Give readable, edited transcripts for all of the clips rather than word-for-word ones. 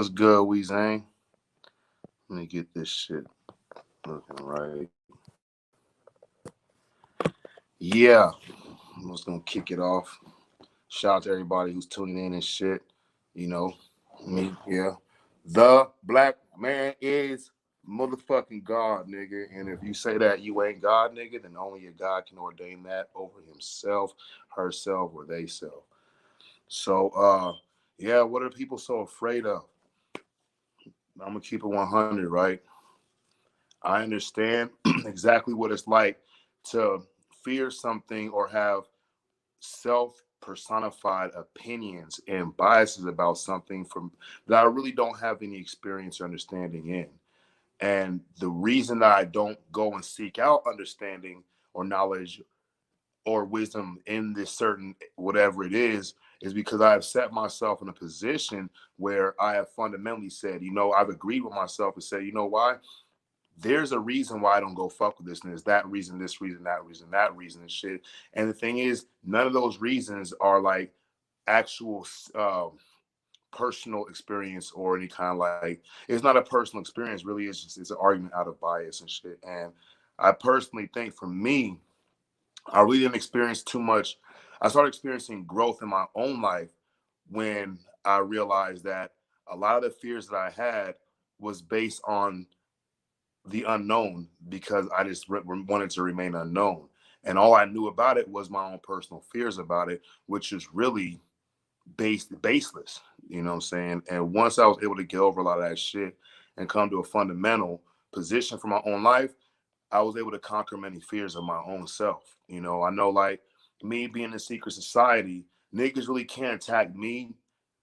What's good, Weezang? Let me get this shit looking right. Yeah, I'm just gonna kick it off. Shout out to everybody who's tuning in and shit. You know, me, yeah. The black man is motherfucking God, nigga. And if you say that you ain't God, nigga, then only a God can ordain that over himself, herself, or they self. So, yeah, what are people so afraid of? I'm gonna keep it 100, right? I understand exactly what it's like to fear something or have self personified opinions and biases about something from that I really don't have any experience or understanding in. And the reason that I don't go and seek out understanding or knowledge or wisdom in this certain whatever it is because I have set myself in a position where I have fundamentally said, I've agreed with myself and said, you know why? There's a reason why I don't go fuck with this, and there's that reason, this reason, that reason, and shit. And the thing is, none of those reasons are like actual personal experience or any kind of like. It's not a personal experience, really. It's an argument out of bias and shit. And I personally think, for me, I really didn't experience too much. I started experiencing growth in my own life when I realized that a lot of the fears that I had was based on the unknown because I just wanted to remain unknown. And all I knew about it was my own personal fears about it, which is really baseless. You know what I'm saying? And once I was able to get over a lot of that shit and come to a fundamental position for my own life, I was able to conquer many fears of my own self. I know, like, me being in secret society, niggas really can't attack me,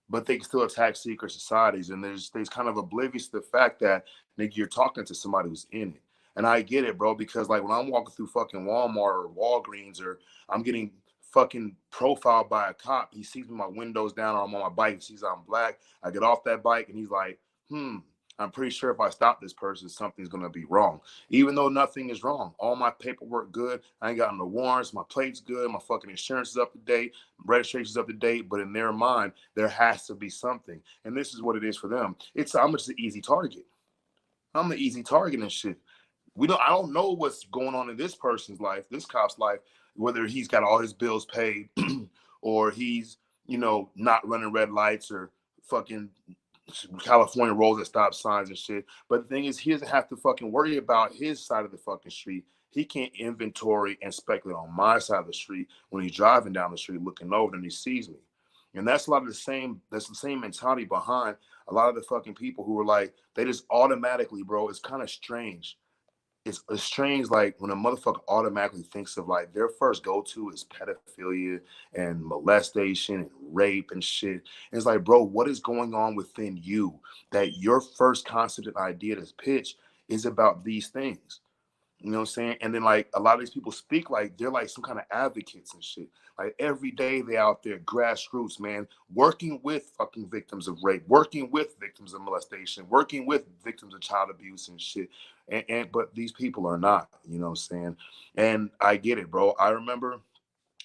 but they can still attack secret societies. And there's kind of oblivious to the fact that, nigga, you're talking to somebody who's in it. And I get it, bro, because like when I'm walking through fucking Walmart or Walgreens, or I'm getting fucking profiled by a cop, he sees me, my windows down, or I'm on my bike, he sees I'm black. I get off that bike and he's like, I'm pretty sure if I stop this person, something's gonna be wrong. Even though nothing is wrong. All my paperwork good. I ain't got no warrants. My plate's good. My fucking insurance is up to date. Registration's up to date. But in their mind, there has to be something. And this is what it is for them. I'm just an easy target. I'm the easy target and shit. I don't know what's going on in this person's life, this cop's life, whether he's got all his bills paid or he's, not running red lights or fucking California rolls at stop signs and shit. But the thing is, he doesn't have to fucking worry about his side of the fucking street. He can't inventory and speculate on my side of the street when he's driving down the street looking over and he sees me. And that's a lot of the same, that's the same mentality behind a lot of the fucking people who are like, they just automatically, bro, it's kind of strange. It's strange, like when a motherfucker automatically thinks of like their first go-to is pedophilia and molestation and rape and shit. And it's like, bro, what is going on within you that your first concept and idea to pitch is about these things? You know what I'm saying? And then like a lot of these people speak like they're like some kind of advocates and shit. Like every day they out there, grassroots, man, working with fucking victims of rape, working with victims of molestation, working with victims of child abuse and shit. And but these people are not, you know what I'm saying? And I get it, bro. I remember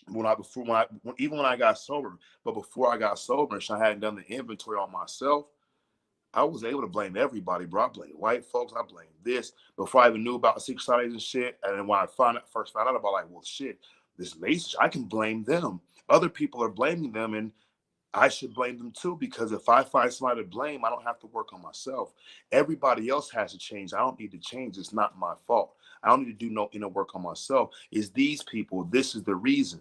even when I got sober, but before I got sober and I hadn't done the inventory on myself, I was able to blame everybody, bro. I blame white folks. I blame this before I even knew about secret societies and shit. And then when I first found out about, like, well, shit, this lace, I can blame them. Other people are blaming them, and I should blame them too, because if I find somebody to blame, I don't have to work on myself. Everybody else has to change. I don't need to change. It's not my fault. I don't need to do no inner work on myself. It's these people. This is the reason.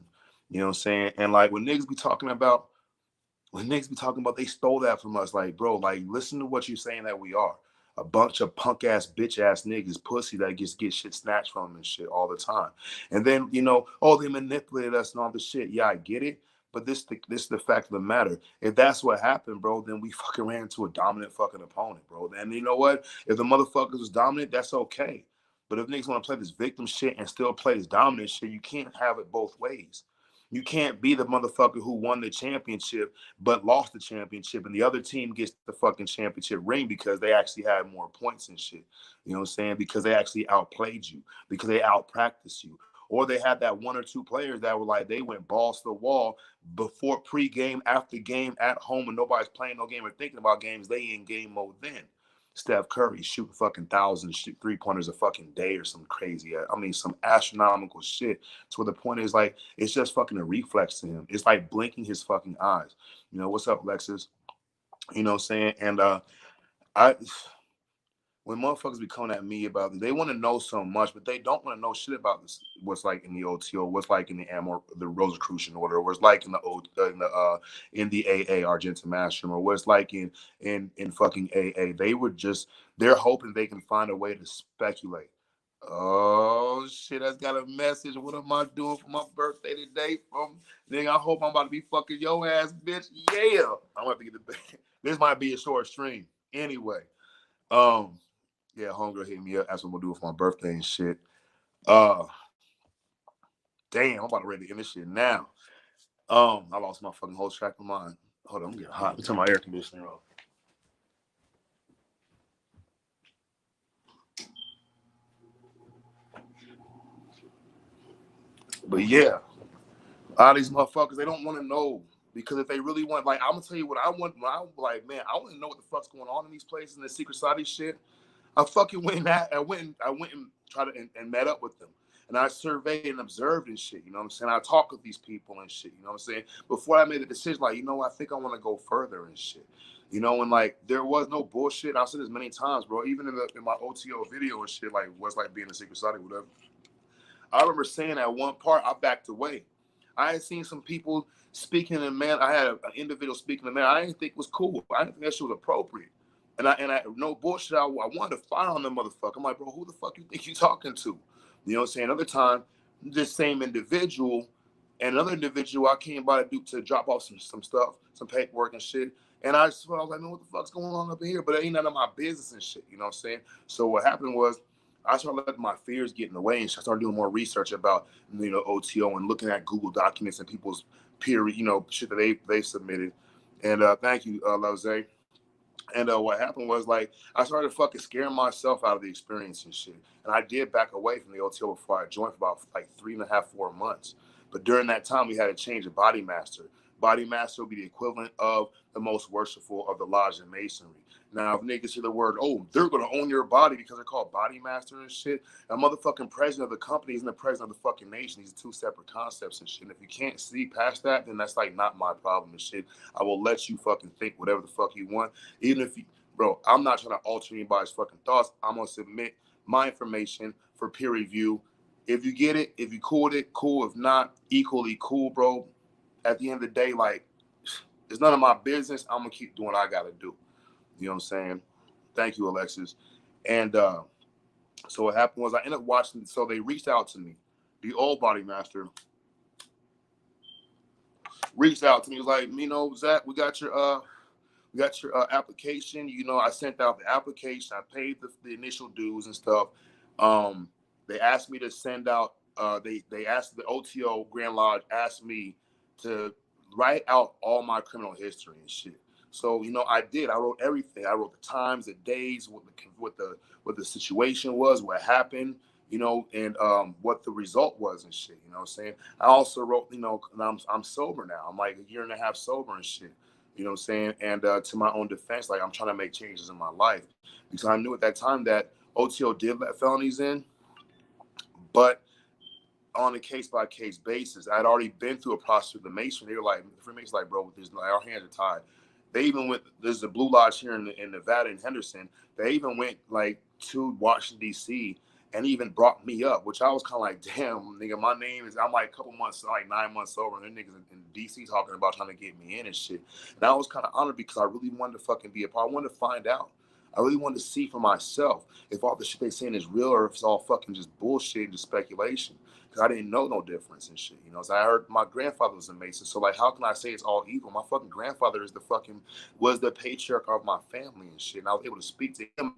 You know what I'm saying? And like when niggas be talking about they stole that from us, like, bro, like, listen to what you're saying that we are. A bunch of punk ass, bitch ass niggas, pussy that get shit snatched from them and shit all the time. And then, oh, they manipulated us and all this shit. Yeah, I get it. But this is the fact of the matter. If that's what happened, bro, then we fucking ran into a dominant fucking opponent, bro. And you know what? If the motherfuckers was dominant, that's okay. But if niggas want to play this victim shit and still play this dominant shit, you can't have it both ways. You can't be the motherfucker who won the championship but lost the championship, and the other team gets the fucking championship ring because they actually had more points and shit. You know what I'm saying? Because they actually outplayed you, because they outpracticed you, Or they had that one or two players that were like, they went balls to the wall before pre-game, after game, at home, and nobody's playing no game or thinking about games. They in game mode then. Steph Curry shooting fucking thousands, shoot 3-pointers a fucking day or some crazy, I mean, some astronomical shit. So the point is, like, it's just fucking a reflex to him. It's like blinking his fucking eyes. You know, what's up, Lexus? You know what I'm saying? And I when motherfuckers be coming at me about it, they want to know so much, but they don't want to know shit about this. What's like in the OTO, what's like in the Rosicrucian Order, what's like in in the AA Argentum Master, or what's like in fucking AA. They're hoping they can find a way to speculate. Oh shit, that's got a message. What am I doing for my birthday today? Nigga, I hope I'm about to be fucking your ass, bitch. Yeah, I'm about to get the. This might be a short stream anyway. Um. Yeah, homegirl hit me up, asked what I'm gonna do for my birthday and shit. Uh, damn, I'm about to ready to end this shit now. I lost my fucking whole track of mind. Hold on, I'm getting hot. Let me turn my air conditioner off. But yeah, a lot of these motherfuckers, they don't want to know. Because if they really want, like, I'm gonna tell you what I want. When I'm like, man, I want to know what the fuck's going on in these places and the secret society shit. I fucking went and tried to and met up with them. And I surveyed and observed and shit. You know what I'm saying? I talked with these people and shit. You know what I'm saying? Before I made the decision, like, you know, I think I want to go further and shit. You know, and like there was no bullshit. I've said this many times, bro. Even in my OTO video and shit, like what's like being a secret society, whatever. I remember saying at one part, I backed away. I had seen some people speaking in man. I had an individual speaking in man. I didn't think was cool. I didn't think that shit was appropriate. And I no bullshit. I wanted to fire on the motherfucker. I'm like, bro, who the fuck you think you talking to? You know what I'm saying? Another time, this same individual and another individual, I came by to drop off some stuff, some paperwork and shit. And I was like, man, what the fuck's going on up in here? But it ain't none of my business and shit. You know what I'm saying? So what happened was I started letting my fears get in the way and I started doing more research about, you know, OTO and looking at Google documents and people's peer, you know, shit that they submitted. And thank you, Lose. And what happened was, like, I started fucking scaring myself out of the experience and shit. And I did back away from the OTO before I joined for about like 3.5, 4 months. But during that time, we had to change a body master. Body master would be the equivalent of the most worshipful of the lodge in masonry. Now, if niggas hear the word, oh, they're going to own your body because they're called body master and shit, a motherfucking president of the company isn't the president of the fucking nation. These are two separate concepts and shit. And if you can't see past that, then that's like not my problem and shit. I will let you fucking think whatever the fuck you want. Even if you, bro, I'm not trying to alter anybody's fucking thoughts. I'm going to submit my information for peer review. If you get it, if you cool with it, cool. If not, equally cool, bro. At the end of the day, like, it's none of my business. I'm going to keep doing what I got to do. You know what I'm saying? Thank you, Alexis. And so what happened was I ended up watching. So they reached out to me. The old body master reached out to me. He was like, you know, Zach, we got your application. You know, I sent out the application. I paid the initial dues and stuff. They asked me to send out. They asked the OTO Grand Lodge asked me to write out all my criminal history and shit. So, you know, I did. I wrote everything. I wrote the times, the days, what the situation was, what happened, you know, and what the result was and shit. You know what I'm saying? I also wrote, you know, I'm sober now. I'm like a year and a half sober and shit. You know what I'm saying? And to my own defense, like I'm trying to make changes in my life because I knew at that time that OTO did let felonies in, but on a case by case basis. I'd already been through a process with the Mason. They were like, the Freemasons, like, bro, our hands are tied. They even went. There's a Blue Lodge here in Nevada in Henderson. They even went like to Washington D.C. and even brought me up, which I was kind of like, damn, nigga, my name is. I'm like a couple months, like 9 months over, and then niggas in D.C. talking about trying to get me in and shit. And I was kind of honored because I really wanted to fucking be a part. I wanted to find out. I really wanted to see for myself if all the shit they saying is real or if it's all fucking just bullshit and just speculation. Because I didn't know no difference and shit, you know. So I heard my grandfather was a Mason. So like, how can I say it's all evil? My fucking grandfather was the patriarch of my family and shit. And I was able to speak to him.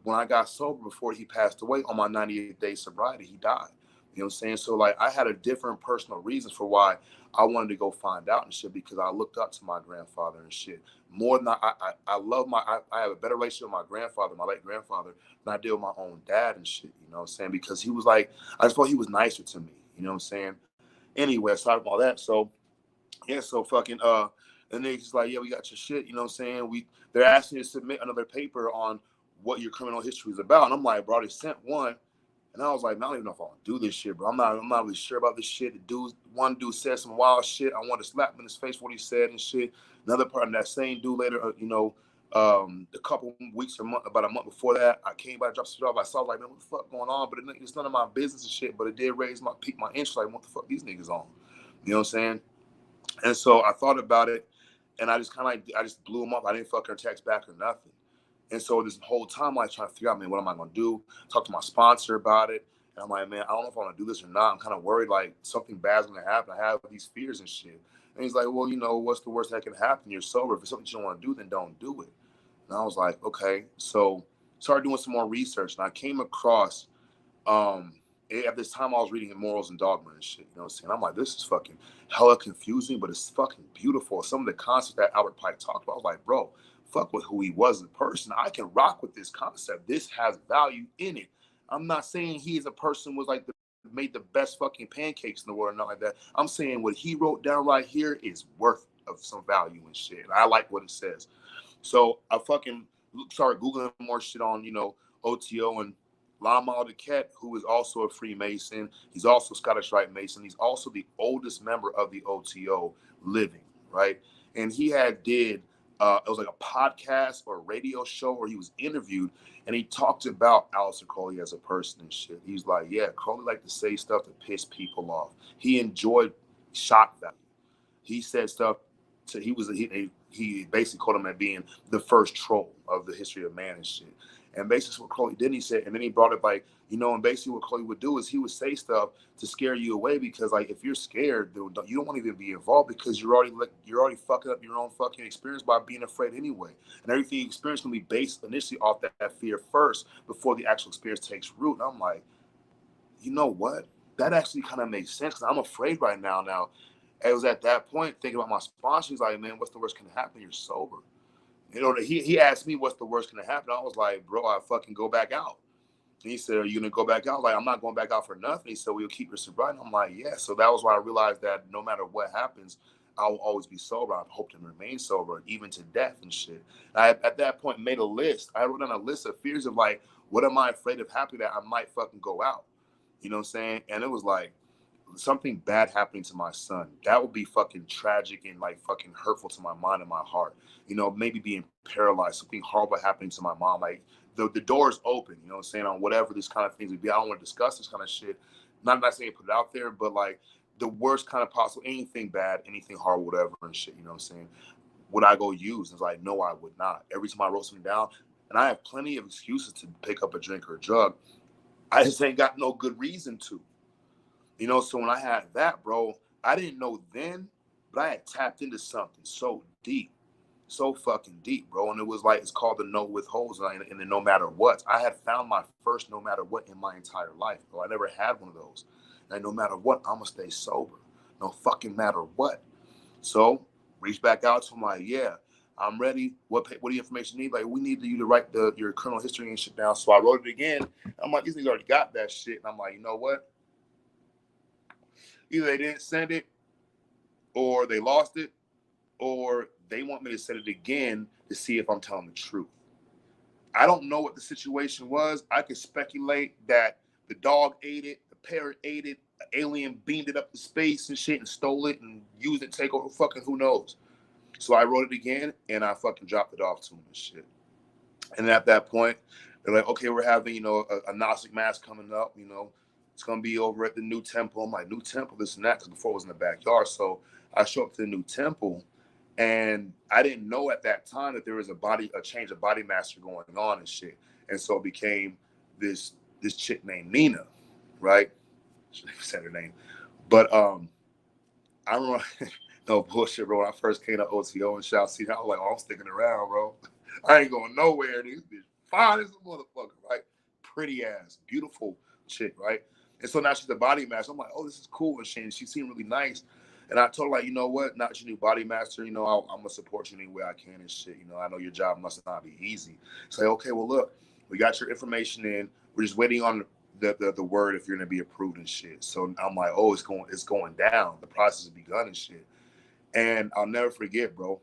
When I got sober before he passed away on my 98th day sobriety, he died. You know what I'm saying? So like I had a different personal reasons for why I wanted to go find out and shit, because I looked up to my grandfather and shit. More than I love I have a better relationship with my grandfather, my late grandfather, than I did with my own dad and shit. You know what I'm saying? Because he was like, I just thought he was nicer to me. You know what I'm saying? Anyway, aside from all that, so yeah, so fucking and they just like, yeah, we got your shit, you know what I'm saying? They're asking you to submit another paper on what your criminal history is about. And I'm like, bro, they sent one. And I was like, man, I don't even know if I want to do this shit, bro. I'm not really sure about this shit. One dude said some wild shit. I wanted to slap him in his face for what he said and shit. Another part, that same dude later, a couple weeks or about a month before that, I came by, dropped some job. I saw like, man, what the fuck going on? But it's none of my business and shit. But it did pique my interest. Like, what the fuck these niggas on? You know what I'm saying? And so I thought about it, and I just I just blew him up. I didn't fucking text back or nothing. And so this whole time, I trying to figure out, man, what am I gonna do? Talk to my sponsor about it. And I'm like, man, I don't know if I want to do this or not. I'm kind of worried, like something bad's gonna happen. I have these fears and shit. And he's like, well, what's the worst that can happen? You're sober. If it's something you don't want to do, then don't do it. And I was like, okay. So started doing some more research, and I came across at this time I was reading Morals and Dogma and shit, you know what I'm saying? I'm like, this is fucking hella confusing, but it's fucking beautiful. Some of the concepts that Albert Pike talked about, I was like, bro, fuck with who he was as a person. I can rock with this concept. This has value in it. I'm not saying he as a person was like made the best fucking pancakes in the world or nothing like that. I'm saying what he wrote down right here is worth of some value and shit. I like what it says. So I fucking started Googling more shit on, OTO, and Lamal Duquette, who is also a Freemason. He's also Scottish Rite Mason. He's also the oldest member of the OTO living, right? And he did, it was like a podcast or a radio show where he was interviewed, and he talked about Aleister Crowley as a person and shit. He's like, yeah, Crowley liked to say stuff to piss people off. He enjoyed shock value. He said stuff he basically called him as being the first troll of the history of man and shit. And basically what Crowley did, he said, and then he brought it like, and basically what Crowley would do is he would say stuff to scare you away, because like if you're scared, you don't want to even be involved, because you're already fucking up your own fucking experience by being afraid anyway. And everything you experience can be based initially off that fear first before the actual experience takes root. And I'm like, you know what? That actually kind of makes sense, because I'm afraid right now. Now, it was at that point thinking about my sponsor. He's like, man, what's the worst can happen? You're sober. He asked me what's the worst can happen. I was like, bro, I fucking go back out. And he said, are you gonna go back out? Like, I'm not going back out for nothing. He said, well, you'll keep your sobriety. I'm like, yeah. So that was why I realized that no matter what happens, I will always be sober. I hope to remain sober, even to death and shit. At that point made a list. I wrote down a list of fears of like, what am I afraid of happening that I might fucking go out? You know what I'm saying? And it was like, something bad happening to my son, that would be fucking tragic and like fucking hurtful to my mind and my heart. Maybe being paralyzed, something horrible happening to my mom. Like the door's open, you know what I'm saying, on whatever this kind of things would be. I don't want to discuss this kind of shit. Not saying put it out there, but like the worst kind of possible, anything bad, anything horrible, whatever and shit, you know what I'm saying? Would I go use? It's like, no, I would not. Every time I wrote something down, and I have plenty of excuses to pick up a drink or a drug, I just ain't got no good reason to. So when I had that, bro, I didn't know then, but I had tapped into something so deep, so fucking deep, bro. And it was like, it's called the no withholds and the no matter what. I had found my first no matter what in my entire life, bro. I never had one of those. And no matter what, I'm gonna stay sober. No fucking matter what. So reach back out to him like, yeah, I'm ready. What do you information need? Like, we need you to write your criminal history and shit down. So I wrote it again. I'm like, these niggas already got that shit. And I'm like, you know what? Either they didn't send it, or they lost it, or they want me to send it again to see if I'm telling the truth. I don't know what the situation was. I could speculate that the dog ate it, the parrot ate it, the alien beamed it up to space and shit and stole it and used it to take over fucking who knows. So I wrote it again and I fucking dropped it off to him and shit. And at that point, they're like, okay, we're having, a Gnostic mass coming up, it's going to be over at the new temple. I'm like, new temple, this and that, because before it was in the backyard. So I show up to the new temple, and I didn't know at that time that there was a change of body master going on and shit. And so it became this chick named Nina, right? She said her name. But I remember, no bullshit, bro. When I first came to OTO and South City, I was like, oh, I'm sticking around, bro. I ain't going nowhere. This bitch fine as a motherfucker, right? Pretty ass, beautiful chick, right? And so now she's a body master. I'm like, oh, this is cool and shit. And she seemed really nice. And I told her, like, you know what? Not your new body master. You know, I'm gonna support you any way I can and shit. You know, I know your job must not be easy. Say, okay, well, look, we got your information in. We're just waiting on the word if you're gonna be approved and shit. So I'm like, oh, it's going down. The process has begun and shit. And I'll never forget, bro,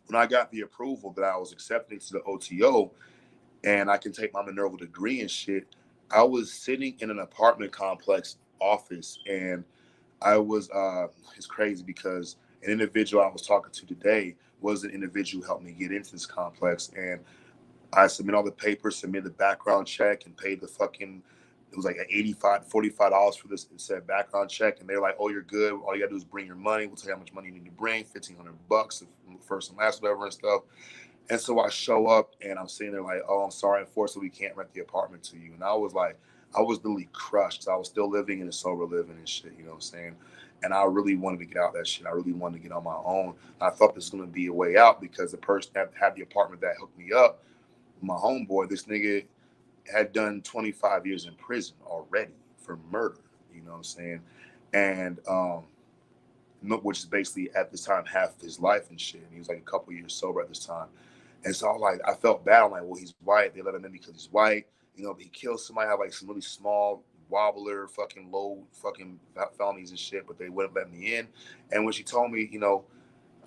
when I got the approval that I was accepted to the OTO and I can take my Nervo degree and shit, I was sitting in an apartment complex office, and I was it's crazy because an individual I was talking to today was an individual who helped me get into this complex, and I submit all the papers, submit the background check, and paid the fucking, it was like $45 for this said background check, and they're like, "Oh, you're good. All you gotta do is bring your money. We'll tell you how much money you need to bring, $1,500, first and last, whatever and stuff." And so I show up, and I'm sitting there like, "Oh, I'm sorry, unfortunately, we can't rent the apartment to you." And I was like, I was literally crushed because I was still living in a sober living and shit. You know what I'm saying? And I really wanted to get out of that shit. I really wanted to get on my own. I thought this was going to be a way out because the person that had the apartment that hooked me up, my homeboy, this nigga had done 25 years in prison already for murder. You know what I'm saying? And which is basically at this time half of his life and shit. And he was like a couple years sober at this time. And so I was like, I felt bad. I'm like, well, he's white. They let him in because he's white. You know, but he killed somebody, had like some really small wobbler, fucking low fucking felonies and shit, but they wouldn't let me in. And when she told me, you know,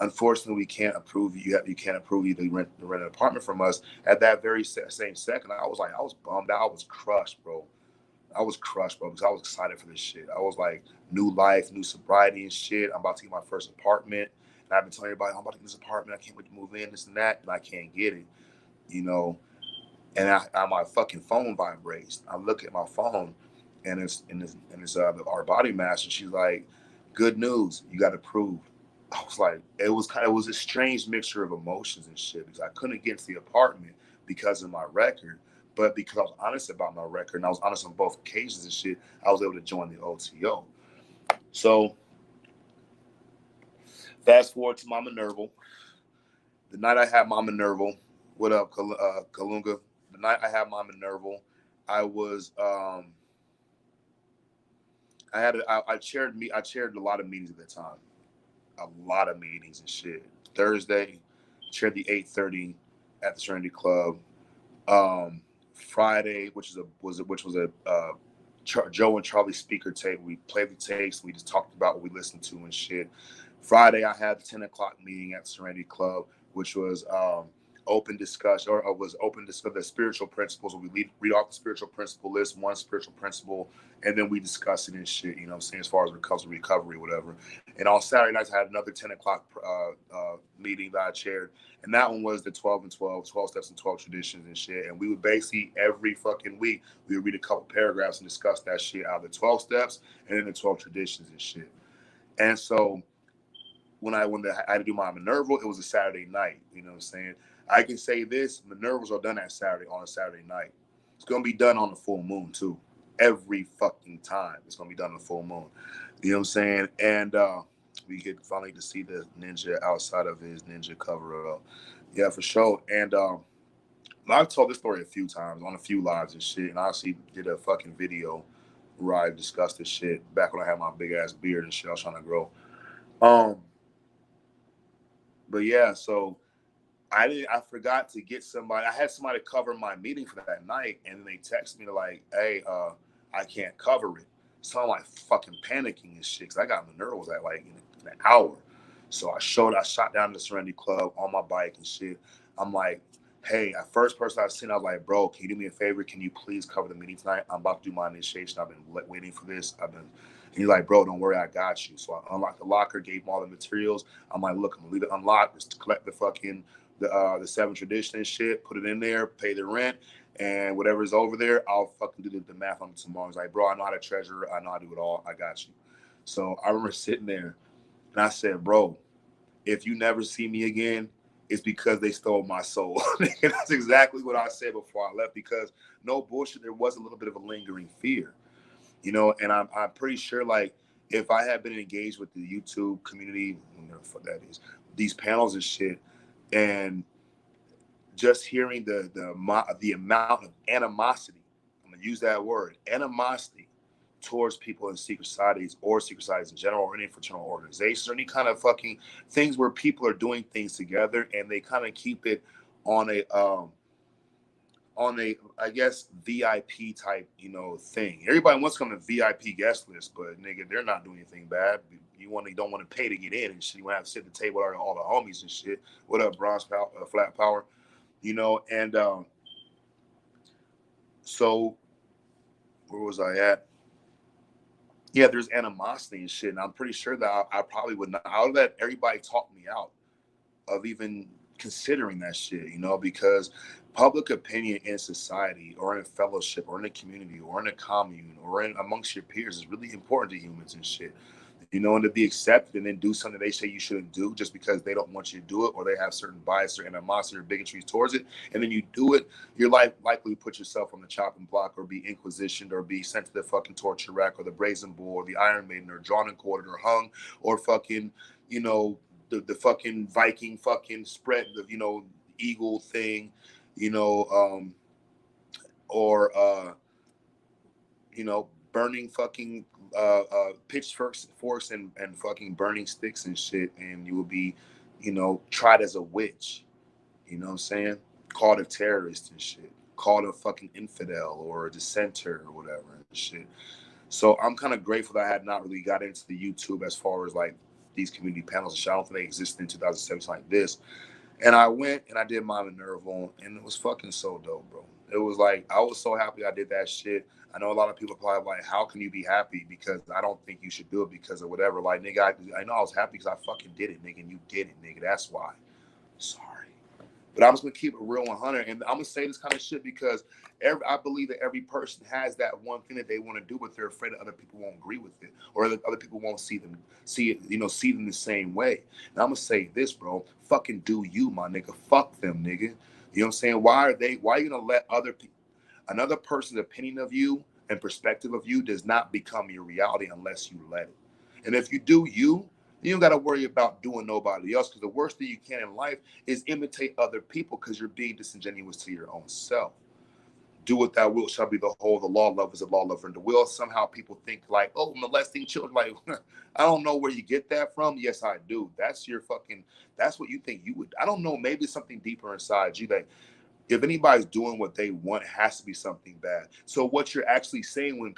unfortunately, we can't approve you. You can't approve you to rent an apartment from us. At that very same second, I was like, I was bummed out. I was crushed, bro. I was crushed, bro, because I was excited for this shit. I was like, new life, new sobriety and shit. I'm about to get my first apartment. And I've been telling everybody, I'm about to get this apartment. I can't wait to move in, this and that. And I can't get it, you know. And my fucking phone vibrates. I look at my phone, and it's our body master. She's like, "Good news, you got approved." I was like, it was a strange mixture of emotions and shit because I couldn't get to the apartment because of my record, but because I was honest about my record and I was honest on both occasions and shit, I was able to join the OTO. So fast forward to Mama Nervo. The night I had Mama Nervo, what up, Kalunga? The night I had Mama Nervo, I was I chaired a lot of meetings at that time, a lot of meetings and shit. Thursday, chaired the 8:30 at the Serenity Club. Friday, which was a Joe and Charlie speaker tape. We played the tapes. We just talked about what we listened to and shit. Friday, I had the 10 o'clock meeting at Serenity Club, which was open discussion, or was open discuss the spiritual principles. We read off the spiritual principle list, one spiritual principle, and then we discuss it and shit. You know what I'm saying? As far as recovery, whatever. And on Saturday nights, I had another 10 o'clock meeting that I chaired. And that one was the 12 and 12 steps and 12 traditions and shit. And we would basically every fucking week, we would read a couple paragraphs and discuss that shit out of the 12 steps and then the 12 traditions and shit. And so when I had to do my Nervo, it was a Saturday night. You know what I'm saying? I can say this: Nervos are done on a Saturday night. It's gonna be done on the full moon too. Every fucking time, it's gonna be done on the full moon. You know what I'm saying? And we get finally to see the ninja outside of his ninja cover up. Yeah, for sure. And I've told this story a few times on a few lives and shit. And I actually did a fucking video where I discussed this shit back when I had my big ass beard and shit. I was trying to grow. Um, but yeah, so I forgot to get somebody. I had somebody cover my meeting for that night, and then they text me like, "Hey, I can't cover it." So I'm like fucking panicking and shit because I got my nerves at like in an hour. So I shot down to the Serenity Club on my bike and shit. I'm like, "Hey," at first person I seen, I was like, "Bro, can you do me a favor? Can you please cover the meeting tonight? I'm about to do my initiation. I've been waiting for this. And he's like, "Bro, don't worry, I got you." So I unlocked the locker, gave him all the materials. I'm like, "Look, I'm gonna leave it unlocked. Just collect the fucking the seven tradition and shit, put it in there, pay the rent, and whatever's over there, I'll fucking do the math on it tomorrow." He's like, "Bro, I know how to treasure. I know how to do it all. I got you." So I remember sitting there, and I said, "Bro, if you never see me again, it's because they stole my soul." And that's exactly what I said before I left. Because no bullshit, there was a little bit of a lingering fear, you know. And I'm pretty sure like if I had been engaged with the YouTube community, whatever the fuck that is, these panels and shit, and just hearing the amount of animosity, I'm gonna use that word, animosity towards people in secret societies or secret societies in general, or any fraternal organizations, or any kind of fucking things where people are doing things together and they kind of keep it on a I guess VIP type, thing. Everybody wants to come to VIP guest list, but nigga, they're not doing anything bad. You don't want to pay to get in and shit. You want to have to sit at the table with all the homies and shit. What up, Flat Power? And so where was I at? Yeah, there's animosity and shit, and I'm pretty sure that I probably would not. I'll let everybody talk me out of even considering that shit, because public opinion in society or in a fellowship or in a community or in a commune or in amongst your peers is really important to humans and shit. And to be accepted and then do something they say you shouldn't do just because they don't want you to do it or they have certain bias or animosity or bigotry towards it, and then you do it, you're likely to put yourself on the chopping block or be inquisitioned or be sent to the fucking torture rack or the brazen bull or the Iron Maiden or drawn and quartered or hung or fucking, the fucking Viking fucking spread, the eagle thing, or burning fucking pitchforks, forks, and fucking burning sticks and shit, and you will be, tried as a witch. You know what I'm saying? Called a terrorist and shit. Called a fucking infidel or a dissenter or whatever and shit. So I'm kind of grateful that I had not really got into the YouTube as far as like these community panels and shit. I don't think they existed in 2007 like this. And I went and I did mine in Nervo, and it was fucking so dope, bro. It was like, I was so happy I did that shit. I know a lot of people probably like, how can you be happy? Because I don't think you should do it because of whatever. Like, nigga, I know I was happy because I fucking did it, nigga, and you did it, nigga. That's why. Sorry. But I'm just going to keep it real 100. And I'm going to say this kind of shit because I believe that every person has that one thing that they want to do, but they're afraid that other people won't agree with it or that other people won't see them the same way. And I'm going to say this, bro. Fucking do you, my nigga. Fuck them, nigga. You know what I'm saying? Why are you going to let another person's opinion of you and perspective of you does not become your reality unless you let it. And if you do you don't got to worry about doing nobody else, because the worst thing you can in life is imitate other people because you're being disingenuous to your own self. Do what thou wilt shall be the whole. The law lovers of law lover and the will. Somehow people think like, oh, molesting children. Like, I don't know where you get that from. Yes, I do. That's what you think you would. I don't know. Maybe it's something deeper inside you that if anybody's doing what they want, it has to be something bad. So what you're actually saying when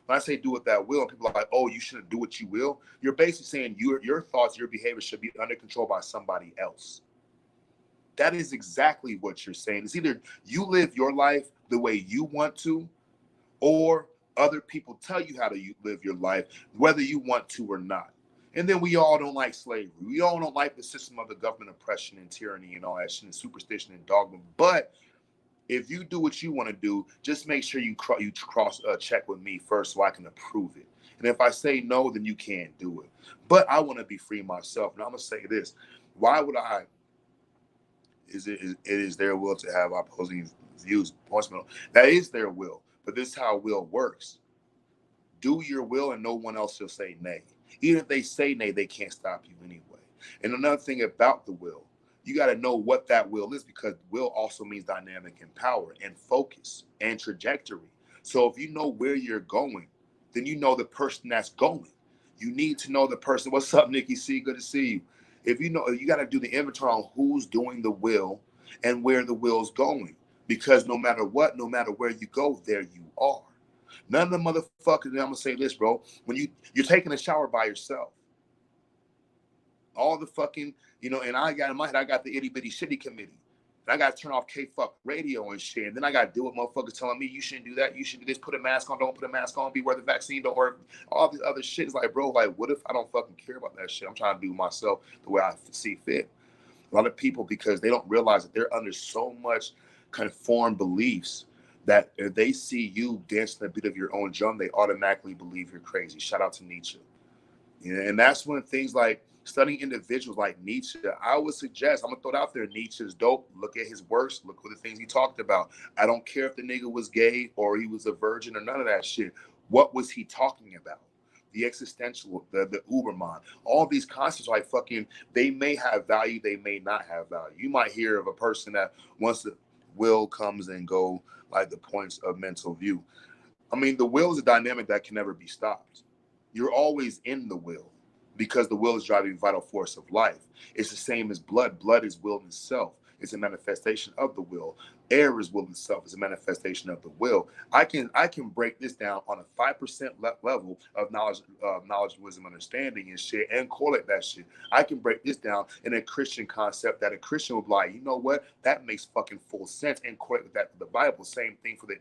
I say do what that will, and people are like, oh, you shouldn't do what you will, you're basically saying your thoughts, your behavior should be under control by somebody else. That is exactly what you're saying. It's either you live your life the way you want to, or other people tell you how to live your life, whether you want to or not. And then we all don't like slavery. We all don't like the system of the government oppression and tyranny and all that shit and superstition and dogma. But if you do what you want to do, just make sure you cross check with me first so I can approve it. And if I say no, then you can't do it. But I want to be free myself. And I'm going to say this. Why would I? It is their will to have opposing views. That is their will. But this is how will works. Do your will and no one else will say nay. Even if they say nay, they can't stop you anyway. And another thing about the will, you got to know what that will is, because will also means dynamic and power and focus and trajectory. So if you know where you're going, then you know the person that's going. You need to know the person. What's up, Nikki C? Good to see you. If you know, you got to do the inventory on who's doing the will and where the will's going. Because no matter what, no matter where you go, there you are. None of the motherfuckers, and I'm gonna say this, bro, when you're taking a shower by yourself, all the fucking, and I got in my head, I got the itty bitty shitty committee. And I got to turn off K-fuck radio and shit. And then I got to deal with motherfuckers telling me you shouldn't do that. You should do this. Put a mask on. Don't put a mask on. Beware the vaccine. Don't work. All this other shit is like, bro, like, what if I don't fucking care about that shit? I'm trying to do myself the way I see fit. A lot of people, because they don't realize that they're under so much conformed beliefs that if they see you dancing a bit of your own drum, they automatically believe you're crazy. Shout out to Nietzsche. And that's when things like studying individuals like Nietzsche, I would suggest, I'm going to throw it out there, Nietzsche is dope. Look at his works. Look at the things he talked about. I don't care if the nigga was gay or he was a virgin or none of that shit. What was he talking about? The existential, the Uberman, all these concepts like fucking, they may have value, they may not have value. You might hear of a person that once the will comes and go, like the points of mental view. I mean, the will is a dynamic that can never be stopped. You're always in the will because the will is driving vital force of life. It's the same as blood. Blood is will in itself. It's a manifestation of the will. Air is will in itself. It's a manifestation of the will. I can break this down on a 5% level of knowledge, wisdom, understanding and shit, and correlate that shit. I can break this down in a Christian concept that a Christian would be like, you know what? That makes fucking full sense, and correlate with that for the Bible. Same thing for the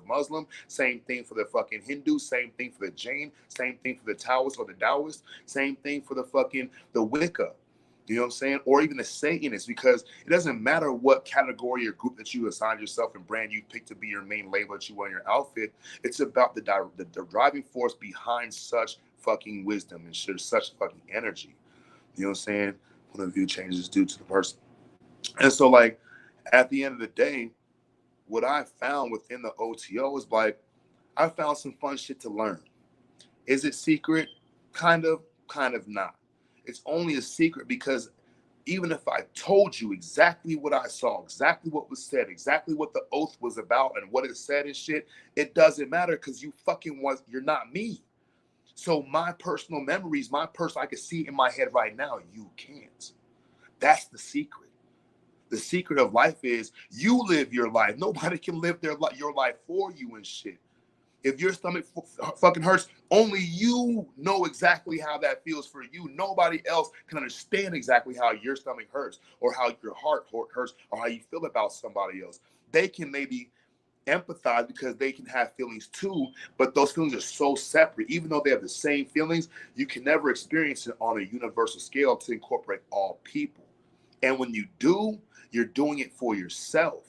Muslim. Same thing for the fucking Hindu. Same thing for the Jain. Same thing for the Taoist or the Taoist. Same thing for the Wicca. You know what I'm saying? Or even the Satanists, because it doesn't matter what category or group that you assign yourself and brand you pick to be your main label that you wear in your outfit. It's about the driving force behind such fucking wisdom and such fucking energy. You know what I'm saying? Point of view changes due to the person. And so, like, at the end of the day, what I found within the OTO is like, I found some fun shit to learn. Is it secret? Kind of not. It's only a secret because even if I told you exactly what I saw, exactly what was said, exactly what the oath was about and what it said and shit, it doesn't matter because you're not me. So my personal memories, I can see in my head right now, you can't. That's the secret. The secret of life is you live your life. Nobody can live your life for you and shit. If your stomach fucking hurts, only you know exactly how that feels for you. Nobody else can understand exactly how your stomach hurts or how your heart hurts or how you feel about somebody else. They can maybe empathize because they can have feelings too, but those feelings are so separate. Even though they have the same feelings, you can never experience it on a universal scale to incorporate all people. And when you do, you're doing it for yourself.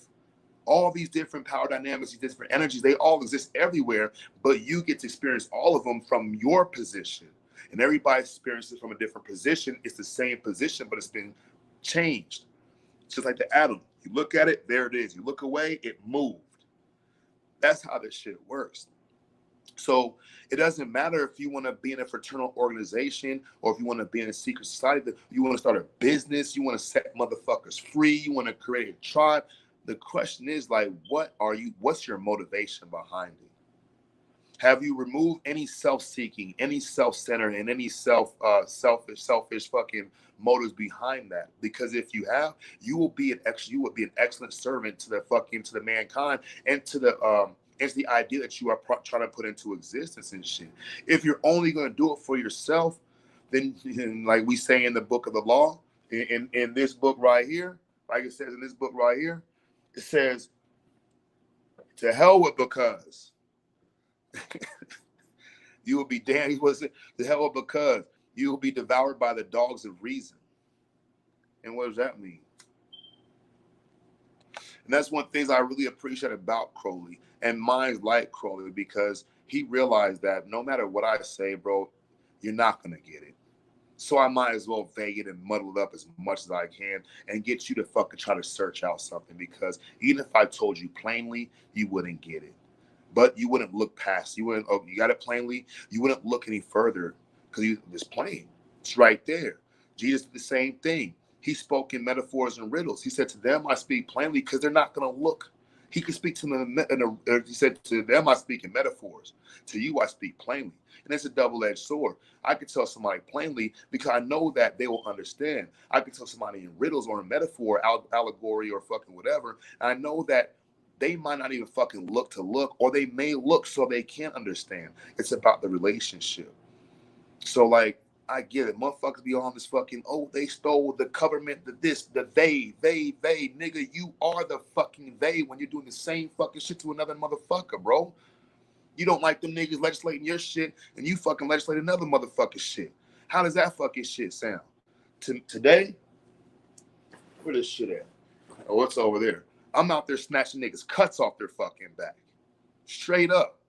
All these different power dynamics, these different energies, they all exist everywhere, but you get to experience all of them from your position. And everybody experiences from a different position. It's the same position, but it's been changed. It's just like the atom. You look at it, there it is. You look away, it moved. That's how this shit works. So it doesn't matter if you want to be in a fraternal organization or if you want to be in a secret society, you want to start a business, you want to set motherfuckers free, you want to create a tribe. The question is like, what's your motivation behind it? Have you removed any self-seeking, any self-centered, and any selfish fucking motives behind that? Because if you have, you will be an excellent servant to the mankind and to the idea that you are trying to put into existence and shit. If you're only going to do it for yourself, then like we say in the book of the law, in this book right here, like it says in this book right here, it says, to hell with because. You will be damned. He was the hell of because you will be devoured by the dogs of reason. And what does that mean? And that's one of the things I really appreciate about Crowley and minds like Crowley, because he realized that no matter what I say, bro, you're not gonna get it. So I might as well vague it and muddle it up as much as I can and get you to fucking try to search out something, because even if I told you plainly, you wouldn't get it. But you wouldn't look past. You got it plainly. You wouldn't look any further because it's plain. It's right there. Jesus did the same thing. He spoke in metaphors and riddles. He said, to them I speak plainly because they're not going to look. He could speak to them he said, to them I speak in metaphors. To you I speak plainly. And it's a double-edged sword. I could tell somebody plainly because I know that they will understand. I could tell somebody in riddles or in metaphor, allegory, or fucking whatever. And I know that they might not even fucking look, or they may look so they can't understand. It's about the relationship. So, like, I get it. Motherfuckers be on this fucking, oh, they stole the government, they, nigga, you are the fucking they when you're doing the same fucking shit to another motherfucker, bro. You don't like them niggas legislating your shit, and you fucking legislate another motherfucking shit. How does that fucking shit sound? Today, where this shit at? Oh, what's over there? I'm out there snatching niggas' cuts off their fucking back. Straight up.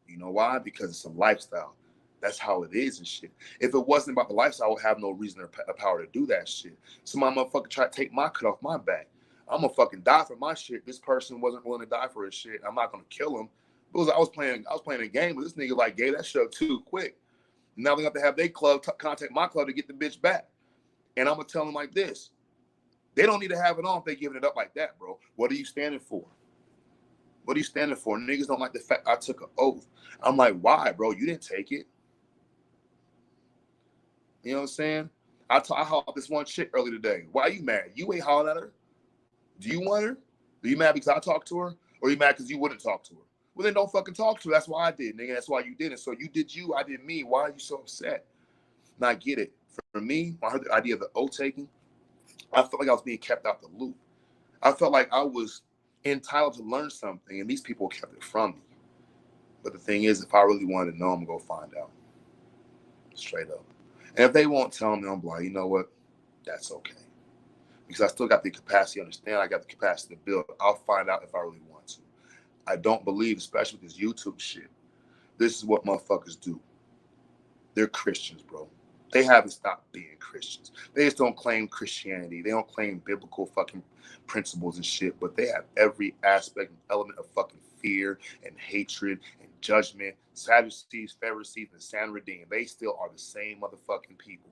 You know why? Because it's a lifestyle. That's how it is and shit. If it wasn't about the lifestyle, I would have no reason or power to do that shit. Somebody motherfucker try to take my cut off my back. I'm gonna fucking die for my shit. This person wasn't willing to die for his shit. I'm not gonna kill him. Because I was playing a game, but this nigga like gave that shit up too quick. Now they have to have their club contact my club to get the bitch back. And I'm gonna tell them like this. They don't need to have it on if they're giving it up like that, bro. What are you standing for? What are you standing for? Niggas don't like the fact I took an oath. I'm like, why, bro? You didn't take it. You know what I'm saying? I hollered this one chick earlier today. Why are you mad? You ain't hollering at her. Do you want her? Are you mad because I talked to her? Or are you mad because you wouldn't talk to her? Well, then don't fucking talk to her. That's why I did, nigga. That's why you did it. So you did you, I did me. Why are you so upset? And I get it. For me, when I heard the idea of the oath taking, I felt like I was being kept out the loop. I felt like I was entitled to learn something, and these people kept it from me. But the thing is, if I really wanted to know, I'm going to go find out. Straight up. And if they won't tell me, I'm like, you know what? That's okay. Because I still got the capacity to understand. I got the capacity to build. I'll find out if I really want to. I don't believe, especially with this YouTube shit, this is what motherfuckers do. They're Christians, bro. They haven't stopped being Christians. They just don't claim Christianity. They don't claim biblical fucking principles and shit, but they have every aspect and element of fucking fear and hatred and judgment. Sadducees, Pharisees, and Sanhedrin, they still are the same motherfucking people.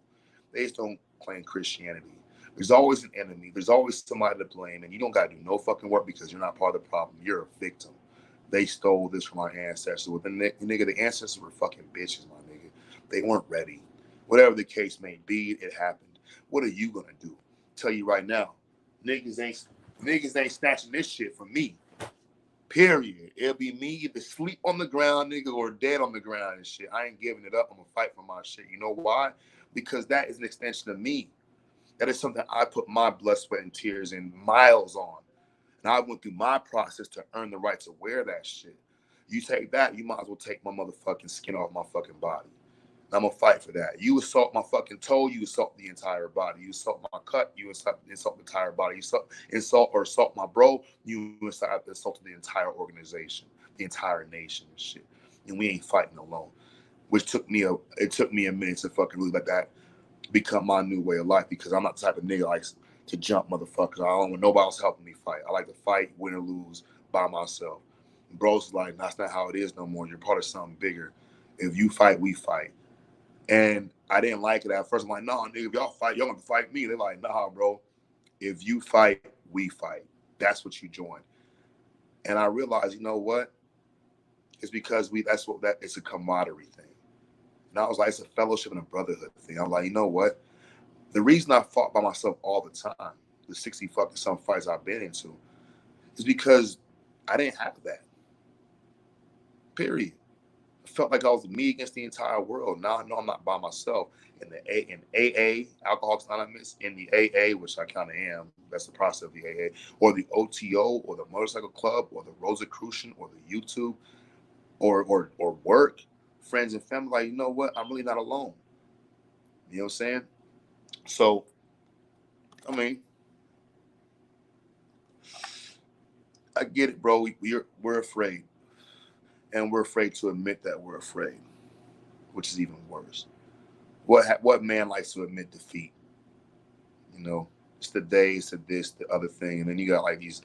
They just don't claim Christianity. There's always an enemy. There's always somebody to blame, and you don't got to do no fucking work because you're not part of the problem. You're a victim. They stole this from our ancestors. Well, nigga, the ancestors were fucking bitches, my nigga. They weren't ready. Whatever the case may be, it happened. What are you gonna do? Tell you right now, niggas ain't snatching this shit from me. Period. It'll be me either sleep on the ground, nigga, or dead on the ground and shit. I ain't giving it up. I'm gonna fight for my shit. You know why? Because that is an extension of me. That is something I put my blood, sweat, and tears and miles on. And I went through my process to earn the right to wear that shit. You take that, you might as well take my motherfucking skin off my fucking body. And I'm gonna fight for that. You assault my fucking toe, you assault the entire body. You assault my cut, you insult the entire body. You assault my bro, you insult the entire organization, the entire nation and shit. And we ain't fighting alone. Which took me a minute to fucking really let that become my new way of life, because I'm not the type of nigga likes to jump motherfuckers. I don't want nobody else helping me fight. I like to fight, win or lose by myself. Bro's like, that's not how it is no more. You're part of something bigger. If you fight, we fight. And I didn't like it at first. I'm like, nah, nigga, if y'all fight, y'all gonna fight me. They're like, nah, bro. If you fight, we fight. That's what you join. And I realized, you know what? It's because it's a camaraderie thing. And I was like, it's a fellowship and a brotherhood thing. I'm like, you know what? The reason I fought by myself all the time, the 60 fucking some fights I've been into, is because I didn't have that. Period. I felt like I was me against the entire world. Now I know I'm not by myself. In AA, Alcoholics Anonymous, in the AA, which I kind of am, that's the process of the AA, or the OTO, or the motorcycle club, or the Rosicrucian, or the YouTube, or work, friends and family. Like, you know what? I'm really not alone. You know what I'm saying? So, I mean, I get it, bro. We're afraid, and we're afraid to admit that we're afraid, which is even worse. What man likes to admit defeat? You know, it's the days to this, the other thing, and then you got like these.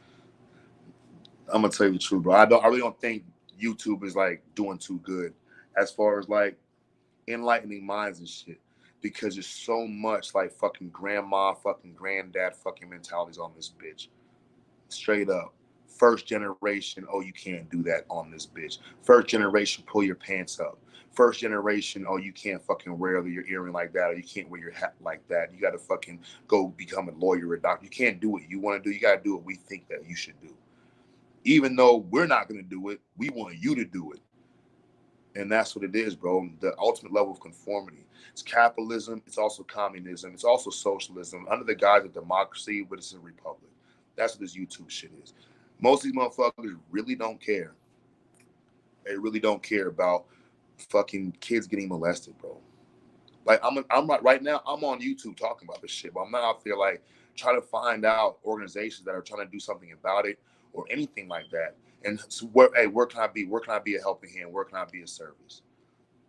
I'm gonna tell you the truth, bro. I really don't think YouTube is like doing too good as far as like enlightening minds and shit, because there's so much like fucking grandma, fucking granddad, fucking mentalities on this bitch. Straight up. First generation, oh, you can't do that on this bitch. First generation, pull your pants up. First generation, oh, you can't fucking wear your earring like that, or you can't wear your hat like that. You got to fucking go become a lawyer or a doctor. You can't do what you want to do. You got to do what we think that you should do. Even though we're not going to do it, we want you to do it. And that's what it is, bro. The ultimate level of conformity. It's capitalism. It's also communism. It's also socialism under the guise of democracy, but it's a republic. That's what this YouTube shit is. Most of these motherfuckers really don't care. They really don't care about fucking kids getting molested, bro. Like I'm like right now, I'm on YouTube talking about this shit, but I'm not out there like trying to find out organizations that are trying to do something about it or anything like that. And so where can I be? Where can I be a helping hand? Where can I be a service?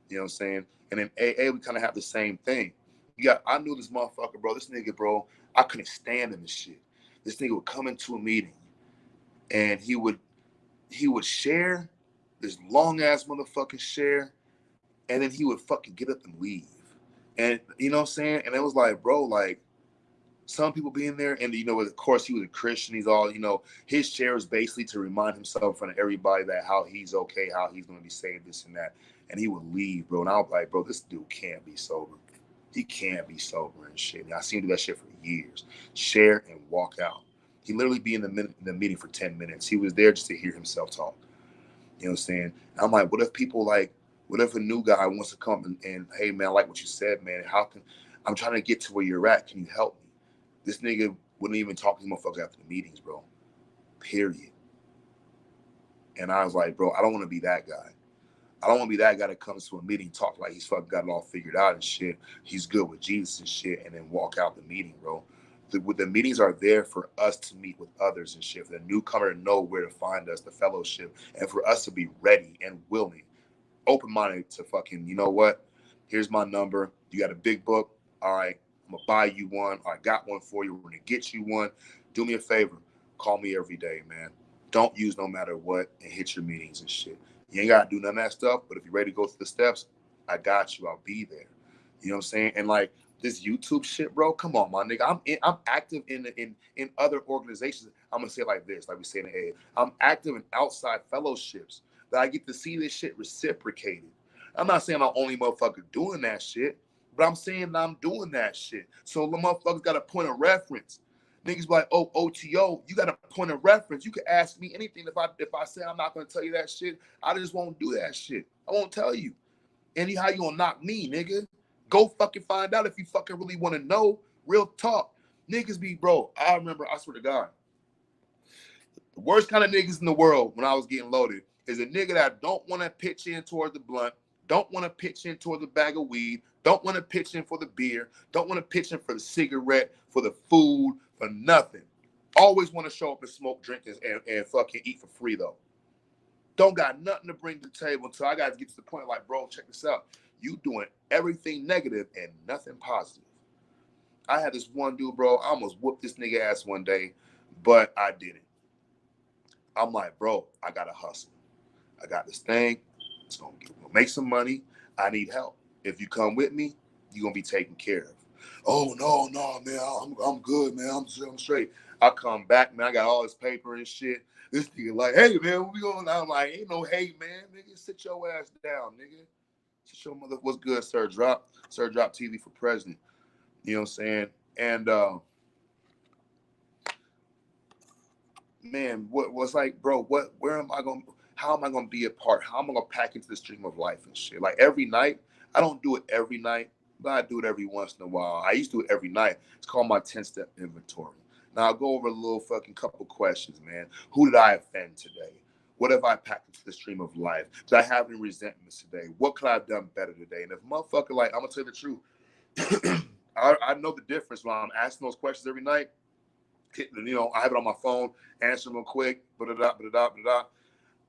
You know what I'm saying? And in AA, we kind of have the same thing. I knew this motherfucker, bro. This nigga, bro, I couldn't stand him and shit. This nigga would come into a meeting and he would share this long ass motherfucking share, and then he would fucking get up and leave. And you know what I'm saying? And it was like, bro, like, some people being there, and you know, of course, he was a Christian. He's all, you know, his share is basically to remind himself in front of everybody that how he's okay, how he's going to be saved, this and that. And he would leave, bro. And I was like, bro, this dude can't be sober. He can't be sober and shit. And I seen him do that shit for years. Share and walk out. He literally be in the meeting for 10 minutes. He was there just to hear himself talk. You know what I'm saying? And I'm like, what if people like, what if a new guy wants to come and hey man, I like what you said, man. How can I'm trying to get to where you're at? Can you help me? This nigga wouldn't even talk to motherfuckers after the meetings, bro. Period. And I was like, bro, I don't want to be that guy. I don't want to be that guy that comes to a meeting, talk like he's fucking got it all figured out and shit. He's good with Jesus and shit, and then walk out the meeting, bro. The meetings are there for us to meet with others and shit, for the newcomer to know where to find us, the fellowship, and for us to be ready and willing, open-minded to fucking, you know what? Here's my number. You got a big book? All right, I'm going to buy you one. I got one for you. We're going to get you one. Do me a favor. Call me every day, man. Don't use no matter what and hit your meetings and shit. You ain't got to do none of that stuff, but if you're ready to go through the steps, I got you. I'll be there. You know what I'm saying? And like this YouTube shit, bro, come on, my nigga. I'm active in other organizations. I'm going to say it like this, like we say in the A. I'm active in outside fellowships that I get to see this shit reciprocated. I'm not saying I'm the only motherfucker doing that shit, but I'm saying that I'm doing that shit. So the motherfuckers got a point of reference. Niggas be like, oh, OTO, you got a point of reference. You can ask me anything. If I say I'm not going to tell you that shit, I just won't do that shit. I won't tell you. Anyhow, you gonna knock me, nigga. Go fucking find out if you fucking really want to know. Real talk. Niggas be, bro, I remember, I swear to God, the worst kind of niggas in the world when I was getting loaded is a nigga that don't want to pitch in toward the blunt, don't want to pitch in toward the bag of weed, don't want to pitch in for the beer, don't want to pitch in for the cigarette, for the food, for nothing. Always want to show up and smoke, drink, and fucking eat for free, though. Don't got nothing to bring to the table until I got to get to the point like, bro, check this out. You doing everything negative and nothing positive. I had this one dude, bro, I almost whooped this nigga ass one day, but I didn't. I'm like, bro, I got to hustle. I got this thing. It's going to make some money. I need help. If you come with me, you're going to be taken care of. Oh, no, man, I'm good, man. I'm straight. I come back, man. I got all this paper and shit. This nigga like, hey, man, what we going on? I'm like, ain't no hate, man. Nigga, sit your ass down, nigga. Sit your mother. What's good, Sir Drop? Sir Drop TV for president. You know what I'm saying? And, man, what's like, bro, where am I going to, how am I going to be a part? How am I going to pack into the stream of life and shit? Like every night, I don't do it every night, but I do it every once in a while. I used to do it every night. It's called my 10-step inventory. Now I'll go over a little fucking couple questions, man. Who did I offend today? What have I packed into the stream of life? Did I have any resentments today? What could I have done better today? And if motherfucker, like, I'm going to tell you the truth. I know the difference when I'm asking those questions every night. You know, I have it on my phone, answer them quick,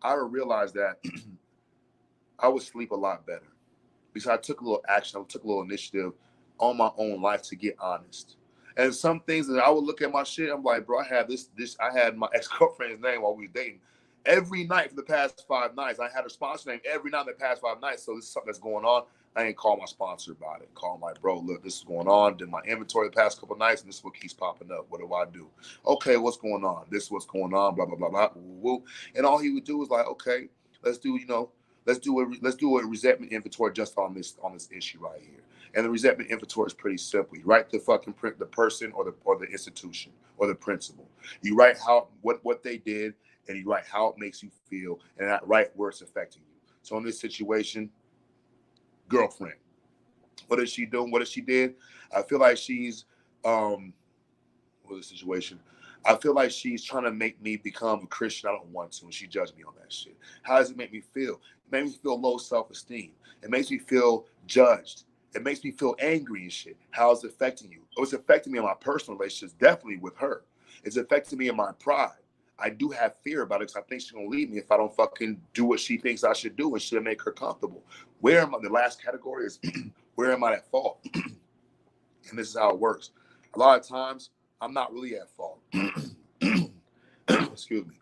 I realized that I would sleep a lot better because I took a little action, I took a little initiative on my own life to get honest. And some things that I would look at my shit, I'm like, bro, I had my ex-girlfriend's name while we were dating. Every night for the past 5 nights, I had her sponsor name every night in the past 5 nights. So this is something that's going on. I ain't call my sponsor about it. Call him like, bro, look, this is going on. Did my inventory the past couple of nights, and this is what keeps popping up. What do I do? Okay, what's going on? This is what's going on. Blah blah blah blah. Woo, woo. And all he would do was like, okay, let's do a resentment inventory just on this issue right here. And the resentment inventory is pretty simple. You write the fucking the person or the institution or the principal. You write what they did, and you write how it makes you feel, and that write where it's affecting you. So in this situation, girlfriend, what is she doing? What did she did? I feel like she's what is the situation? I feel like she's trying to make me become a Christian. I don't want to, and she judged me on that shit. How does it make me feel? It makes me feel low self-esteem. It makes me feel judged. It makes me feel angry and shit. How is it affecting you? Oh, it's affecting me in my personal relationships, definitely with her. It's affecting me in my pride. I do have fear about it because I think she's gonna leave me if I don't fucking do what she thinks I should do and should make her comfortable. Where am I? The last category is where am I at fault? And this is how it works. A lot of times I'm not really at fault. Excuse me.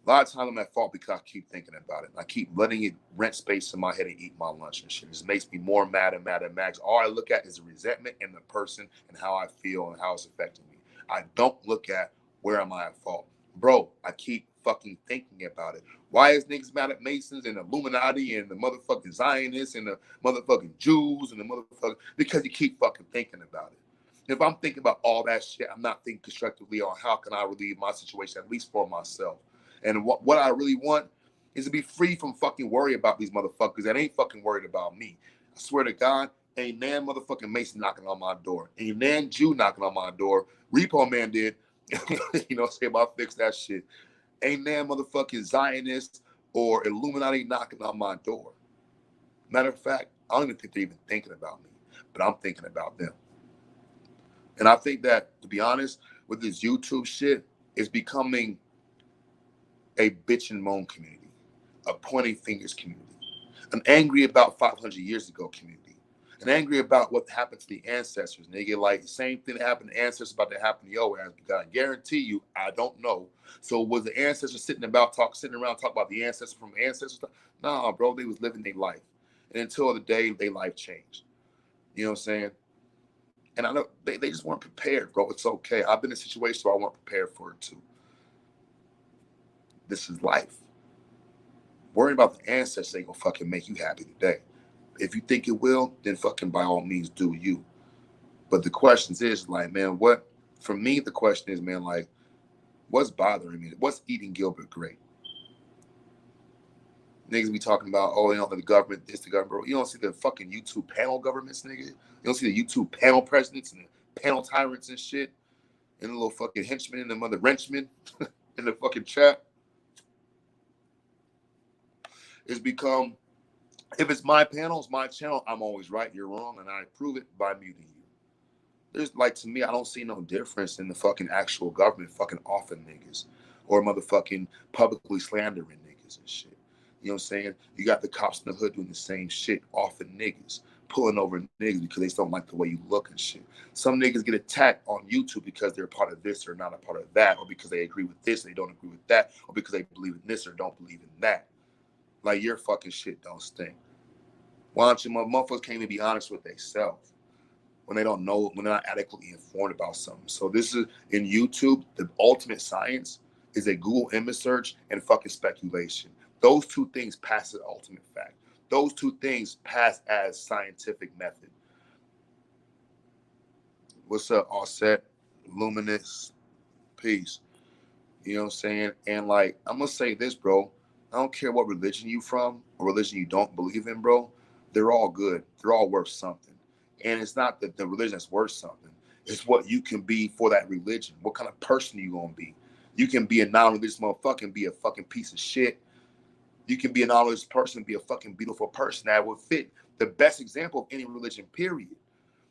A lot of times I'm at fault because I keep thinking about it. I keep letting it rent space in my head and eat my lunch and shit. It just makes me more mad and mad and mad. All I look at is the resentment in the person and how I feel and how it's affecting me. I don't look at where am I at fault. Bro, I keep fucking thinking about it. Why is niggas mad at Masons and the Illuminati and the motherfucking Zionists and the motherfucking Jews and the motherfucking... Because you keep fucking thinking about it. If I'm thinking about all that shit, I'm not thinking constructively on how can I relieve my situation, at least for myself. And what I really want is to be free from fucking worry about these motherfuckers that ain't fucking worried about me. I swear to God, ain't nan motherfucking Mason knocking on my door. Ain't nan Jew knocking on my door. Repo Man did. You know, say about fix that shit. Ain't nan motherfucking Zionists or Illuminati knocking on my door. Matter of fact, I don't even think they're even thinking about me, but I'm thinking about them. And I think that, to be honest, with this YouTube shit, it's becoming a bitch and moan community, a pointing fingers community, an angry about 500 years ago community, an angry about what happened to the ancestors. Nigga, like the same thing that happened to ancestors about to happen to your ass. Because I guarantee you, I don't know. So was the ancestors sitting around talking about the ancestors from ancestors? Nah, bro, they was living their life, and until the day their life changed. You know what I'm saying? And I know they just weren't prepared, bro. It's okay. I've been in a situation where I weren't prepared for it too. This is life. Worrying about the ancestors ain't gonna fucking make you happy today. If you think it will, then fucking by all means do you. But the question is, like, man, what, for me, the question is, man, like, what's bothering me? What's eating Gilbert great? Niggas be talking about, oh, you know, the government, this, the government, bro. You don't see the fucking YouTube panel governments, nigga. You don't see the YouTube panel presidents and the panel tyrants and shit. And the little fucking henchmen and the mother wrenchmen in the fucking chat. It's become, if it's my panel, it's my channel, I'm always right, you're wrong, and I prove it by muting you. There's, like, to me, I don't see no difference in the fucking actual government fucking offing niggas or motherfucking publicly slandering niggas and shit. You know what I'm saying? You got the cops in the hood doing the same shit, offing niggas, pulling over niggas because they don't like the way you look and shit. Some niggas get attacked on YouTube because they're a part of this or not a part of that, or because they agree with this and they don't agree with that, or because they believe in this or don't believe in that. Like, your fucking shit don't stink. Why don't you motherfuckers can't even be honest with themselves when they don't know, when they're not adequately informed about something? So this is, in YouTube, the ultimate science is a Google image search and fucking speculation. Those two things pass as ultimate fact. Those two things pass as scientific method. What's up, Offset? Luminous. Peace. You know what I'm saying? And, like, I'm going to say this, bro. I don't care what religion you from or religion you don't believe in, bro. They're all good. They're all worth something. And it's not that the religion that's worth something. It's what you can be for that religion. What kind of person you going to be? You can be a non-religious motherfucker and be a fucking piece of shit. You can be a non-religious person and be a fucking beautiful person that would fit the best example of any religion, period.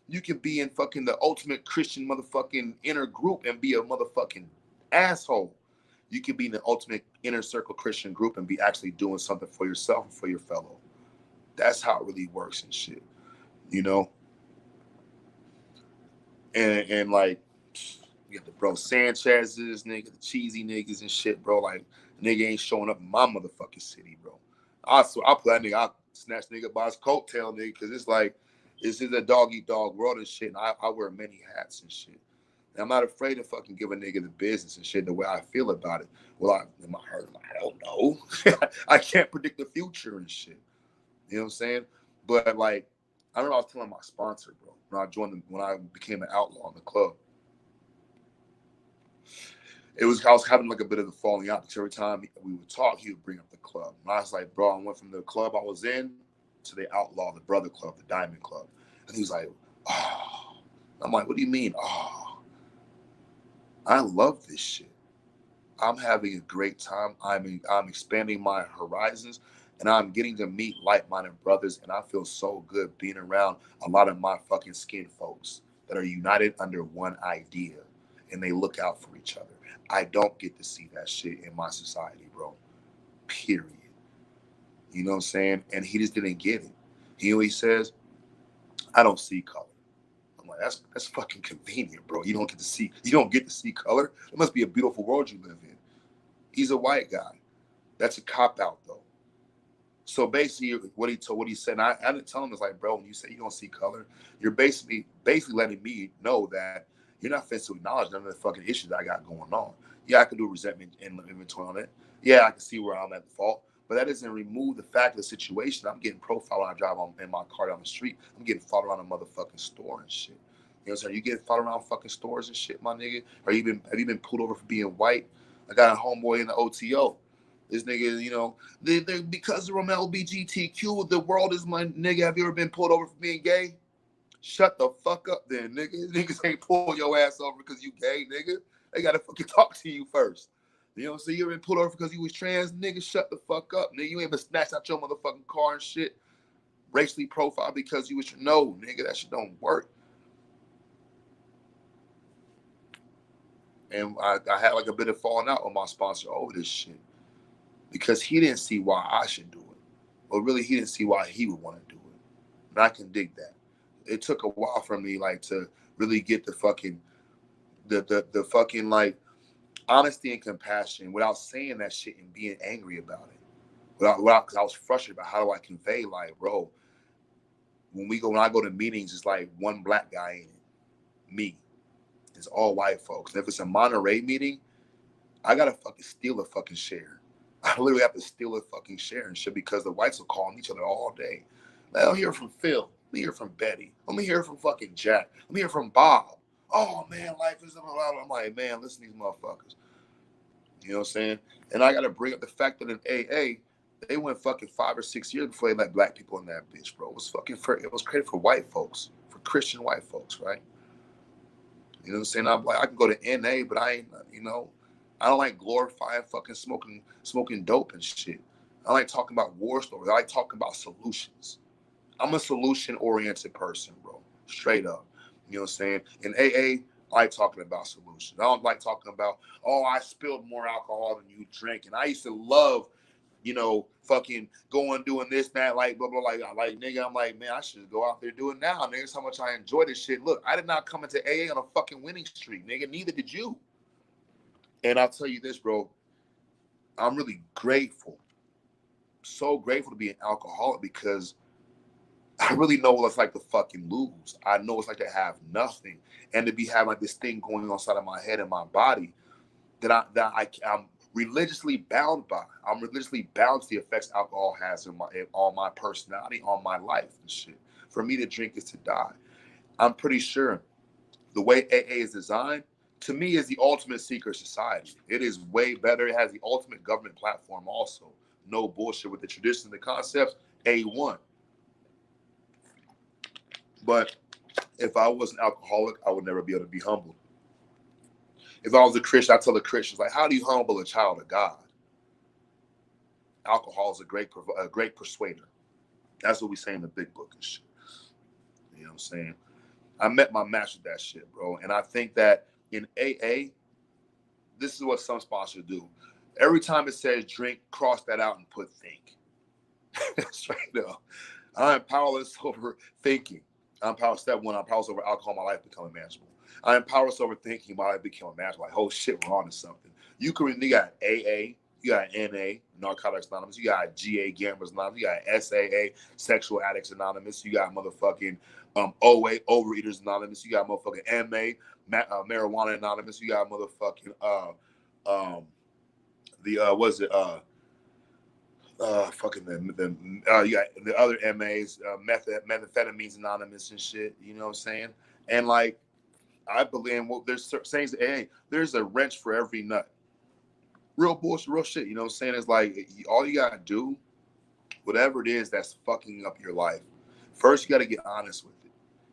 You can be in fucking the ultimate Christian motherfucking inner group and be a motherfucking asshole. You can be in the ultimate inner circle Christian group and be actually doing something for yourself and for your fellow. That's how it really works and shit, you know? And like, you got the bro Sanchez's, nigga, the cheesy niggas and shit, bro. Like, nigga ain't showing up in my motherfucking city, bro. I swear, I'll play that nigga, I'll snatch nigga by his coattail, nigga, because it's like, this is a dog-eat-dog world and shit, and I wear many hats and shit. And I'm not afraid to fucking give a nigga the business and shit the way I feel about it. Well, am I hurt? I don't know. I can't predict the future and shit. You know what I'm saying? But, like, I remember I was telling my sponsor, bro, when I became an outlaw in the club. I was having like a bit of a falling out because every time we would talk, he would bring up the club. And I was like, bro, I went from the club I was in to the outlaw, the brother club, the diamond club. And he was like, oh. I'm like, what do you mean? Oh, I love this shit. I'm having a great time. I'm expanding my horizons, and I'm getting to meet like-minded brothers, and I feel so good being around a lot of my fucking skin folks that are united under one idea, and they look out for each other. I don't get to see that shit in my society, bro. Period. You know what I'm saying? And he just didn't get it. He always says, I don't see color. I'm like, that's fucking convenient, bro. You don't get to see color. It must be a beautiful world you live in. He's a white guy. That's a cop out though. So basically, what he said, and I didn't tell him, it's like, bro, when you say you don't see color, you're basically letting me know that you're not fit to acknowledge none of the fucking issues that I got going on. Yeah, I can do resentment and inventory on it. Yeah, I can see where I'm at the fault, but that doesn't remove the fact of the situation. I'm getting profiled when I drive in my car down the street. I'm getting followed around a motherfucking store and shit. You know what I'm saying? You getting followed around fucking stores and shit, my nigga? Or have you been pulled over for being white? I got a homeboy in the OTO. This nigga, you know, because I'm LBGTQ, the world is my nigga. Have you ever been pulled over for being gay? Shut the fuck up then, nigga. Niggas ain't pull your ass over because you gay, nigga. They gotta fucking talk to you first. You know what I'm saying? You ever been pulled over because you was trans, nigga? Shut the fuck up, nigga. You ain't been snatched out your motherfucking car and shit. Racially profiled because you was, no, nigga, that shit don't work. And I had like a bit of falling out with my sponsor over this shit because he didn't see why I should do it. But really, he didn't see why he would want to do it. And I can dig that. It took a while for me, like, to really get the fucking, the fucking, like, honesty and compassion without saying that shit and being angry about it. Because I was frustrated about how do I convey, like, bro, when I go to meetings, it's like one black guy in it. Me. It's all white folks. And if it's a Monterey meeting, I gotta fucking steal a fucking share. I literally have to steal a fucking share and shit because the whites are calling each other all day. Let me hear from Phil. Let me hear from Betty. Let me hear from fucking Jack. Let me hear from Bob. Oh man, life is blah, blah, blah. I'm like, man, listen to these motherfuckers. You know what I'm saying? And I gotta bring up the fact that in AA, they went fucking 5 or 6 years before they let black people in that bitch, bro. It was created for white folks, for Christian white folks, right? You know what I'm saying? I'm like, I can go to NA, but I ain't, you know, I don't like glorifying fucking smoking dope and shit. I like talking about war stories. I like talking about solutions. I'm a solution-oriented person, bro. Straight up. You know what I'm saying? In AA, I like talking about solutions. I don't like talking about, oh, I spilled more alcohol than you drink. And I used to love, you know, fucking going doing this, that, like, blah, blah, like nigga, I'm like, man, I should go out there do it now. Nigga, that's how much I enjoy this shit. Look, I did not come into AA on a fucking winning streak, nigga. Neither did you. And I'll tell you this, bro. I'm really grateful. So grateful to be an alcoholic because I really know what it's like to fucking lose. I know what it's like to have nothing and to be having like this thing going on inside of my head and my body that I'm religiously bound by. I'm religiously bound to the effects alcohol has on my personality, on my life and shit. For me to drink is to die. I'm pretty sure the way AA is designed, to me, is the ultimate secret society. It is way better. It has the ultimate government platform also. No bullshit with the traditions and the concepts. A1. But if I was an alcoholic, I would never be able to be humbled. If I was a Christian, I tell the Christians, like, how do you humble a child of God? Alcohol is a great persuader. That's what we say in the big book and shit. You know what I'm saying? I met my match with that shit, bro. And I think that in AA, this is what some sponsors do. Every time it says drink, cross that out and put think. Straight up. I'm powerless over thinking. Step one, I'm powerless over alcohol, my life becoming manageable. I am powerless over thinking, my life becoming manageable. Like, oh shit, we're on to something. You got AA, you got NA, Narcotics Anonymous, you got GA, Gamblers Anonymous, you got SAA, Sexual Addicts Anonymous, you got motherfucking OA, Overeaters Anonymous, you got motherfucking MA, Marijuana Anonymous, you got motherfucking you got the other MAs, methamphetamines Anonymous and shit. You know what I'm saying? And like, I believe in what there's saying, hey, there's a wrench for every nut. Real bullshit, real shit. You know what I'm saying? It's like all you gotta do, whatever it is that's fucking up your life. First, you gotta get honest with it.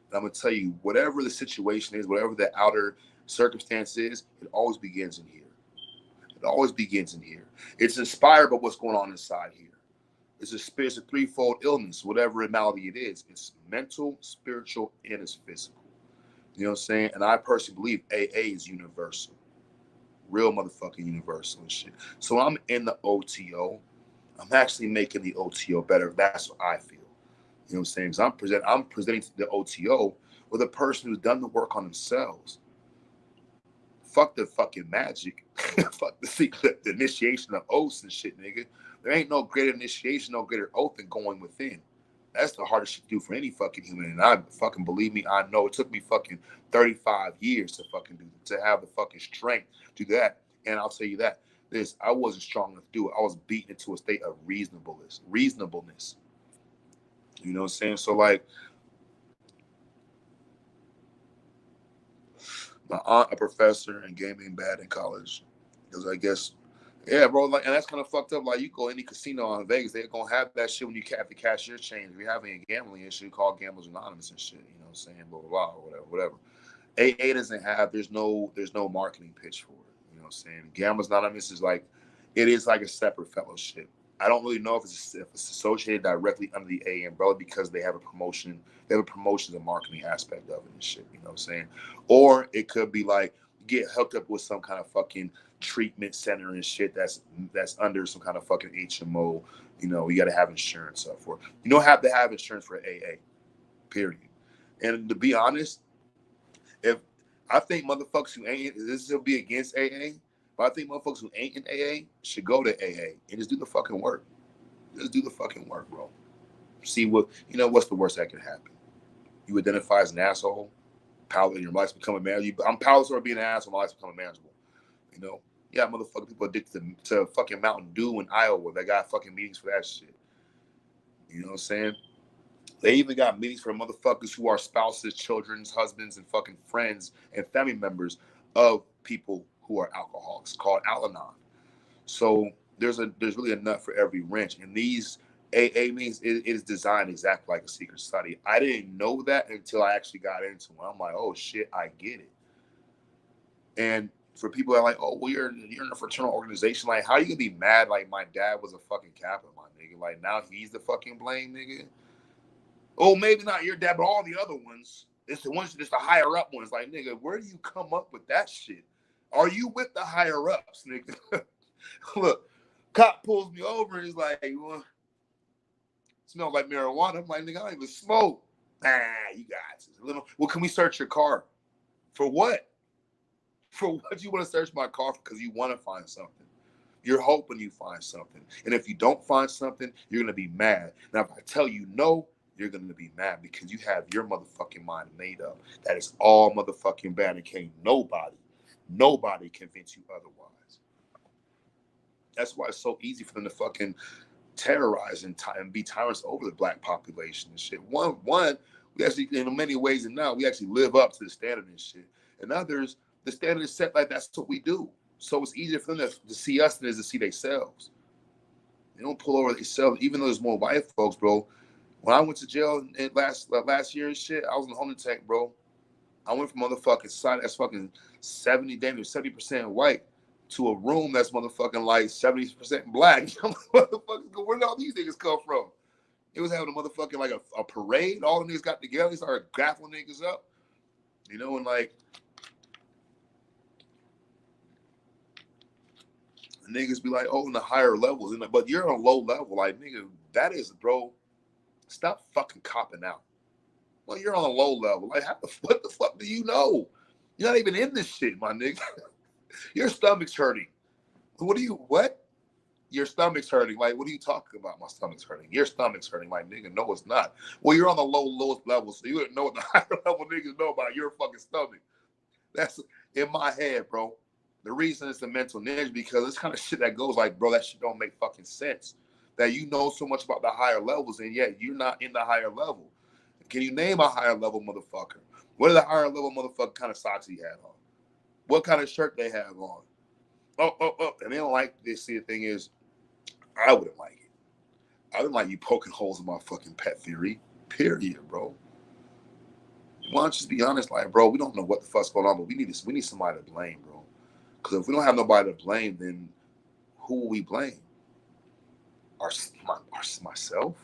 And I'm gonna tell you, whatever the situation is, whatever the outer circumstance is, it always begins in here. It always begins in here. It's inspired by what's going on inside here. It's a threefold illness, whatever malady it is. It's mental, spiritual, and it's physical. You know what I'm saying? And I personally believe AA is universal. Real motherfucking universal and shit. So I'm in the OTO. I'm actually making the OTO better. That's what I feel. You know what I'm saying? Because I'm presenting to the OTO with a person who's done the work on themselves. fuck the fucking magic. Fuck the initiation of oaths and shit, nigga. There ain't no greater initiation, no greater oath than going within. That's the hardest shit to do for any fucking human. And I fucking believe me, I know it took me fucking 35 years to fucking do to have the fucking strength to do that. And I'll tell you that. I wasn't strong enough to do it. I was beaten into a state of reasonableness. You know what I'm saying? So like my aunt, a professor, and gave me bad in college. Because I guess, yeah, bro, like, and that's kind of fucked up. Like, you go any casino in Vegas, they're gonna have that shit when you have to cash your change. If you're having a gambling issue, call Gamblers Anonymous and shit. You know what I'm saying? Blah blah blah, or whatever. AA doesn't have. There's no marketing pitch for it. You know what I'm saying? Gamblers Anonymous is like, it is like a separate fellowship. I don't really know if it's associated directly under the AA umbrella because they have a promotion. They have a promotions and marketing aspect of it and shit. You know what I'm saying? Or it could be like get hooked up with some kind of fucking treatment center and shit that's under some kind of fucking HMO. You know, you got to have insurance up for. You don't have to have insurance for AA. Period. And to be honest, if I think motherfuckers who ain't, this will be against AA. But I think motherfuckers who ain't in AA should go to AA and just do the fucking work. Just do the fucking work, bro. See what's the worst that can happen. You identify as an asshole, power, your life's becoming manageable. I'm powerless over being an asshole, my life's becoming manageable. You know? Yeah, motherfucking people addicted to fucking Mountain Dew in Iowa. They got fucking meetings for that shit. You know what I'm saying? They even got meetings for motherfuckers who are spouses, children's, husbands, and fucking friends and family members of people who are alcoholics, called Al-Anon. So there's really a nut for every wrench. And these AA means it is designed exactly like a secret society. I didn't know that until I actually got into it. I'm like, oh shit, I get it. And for people that are like, oh, well, you're in a fraternal organization, like, how you gonna be mad like my dad was a fucking captain, my nigga? Like, now he's the fucking blame, nigga? Oh, maybe not your dad, but all the other ones. It's the higher up ones. Like, nigga, where do you come up with that shit? Are you with the higher ups, nigga? Look, cop pulls me over and he's like, well, smells like marijuana. I'm like, nigga, I don't even smoke. Nah, you guys. Well, can we search your car? For what? For what you want to search my car for? Because you want to find something. You're hoping you find something. And if you don't find something, you're going to be mad. Now, if I tell you no, you're going to be mad because you have your motherfucking mind made up. That is all motherfucking bad and can't nobody convince you otherwise. That's why it's so easy for them to fucking terrorize and be tyrants over the black population and shit. One, we actually, in many ways, and now we actually live up to the standard and shit. And others, the standard is set like that's what we do. So it's easier for them to see us than it is to see themselves. They don't pull over themselves, even though there's more white folks, bro. When I went to jail last year and shit, I was in the holding tank, bro. I went from motherfucking side that's fucking 70% white to a room that's motherfucking like 70% black. Where did all these niggas come from? It was having a motherfucking like a parade. All the niggas got together. They started grappling niggas up. You know, and like the niggas be like, oh, in the higher levels. And but you're on a low level. Like, nigga, that is, bro, stop fucking copping out. Well, you're on a low level. Like, what the fuck do you know? You're not even in this shit, my nigga. Your stomach's hurting. What? Your stomach's hurting. Like, what are you talking about? My stomach's hurting. Your stomach's hurting. Like, nigga, no, it's not. Well, you're on the lowest level, so you wouldn't know what the higher level niggas know about your fucking stomach. That's in my head, bro. The reason it's a mental ninja because it's kind of shit that goes like, bro, that shit don't make fucking sense. That you know so much about the higher levels, and yet you're not in the higher level. Can you name a higher level motherfucker? What are the higher level motherfucker kind of socks he had on? What kind of shirt they have on? Oh. And they don't like this. See, the thing is, I wouldn't like it. I wouldn't like you poking holes in my fucking pet theory. Period, bro. Why don't you just be honest? Like, bro, we don't know what the fuck's going on, but we need somebody to blame, bro. Because if we don't have nobody to blame, then who will we blame? Myself?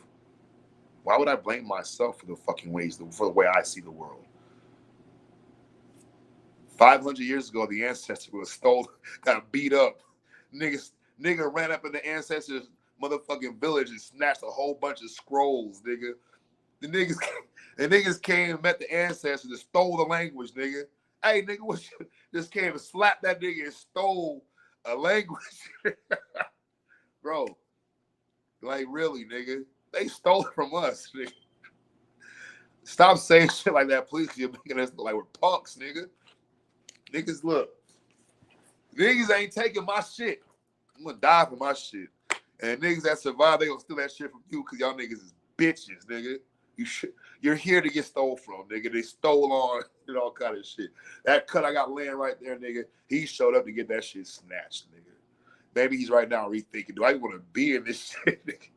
Why would I blame myself for the fucking ways, for the way I see the world? 500 years ago, the ancestor was stolen, got beat up. Nigga ran up in the ancestors' motherfucking village and snatched a whole bunch of scrolls, nigga. The niggas came and met the ancestors and stole the language, nigga. Hey, nigga, what you just came and slapped that nigga and stole a language. Bro, like really, nigga. They stole it from us, nigga. Stop saying shit like that, please. You're making us look like we're punks, nigga. Niggas, look. Niggas ain't taking my shit. I'm gonna die for my shit. And niggas that survive, they gonna steal that shit from you because y'all niggas is bitches, nigga. You're here to get stole from, nigga. They stole on and all kind of shit. That cut I got laying right there, nigga. He showed up to get that shit snatched, nigga. Maybe he's right now rethinking, do I want to be in this shit, nigga?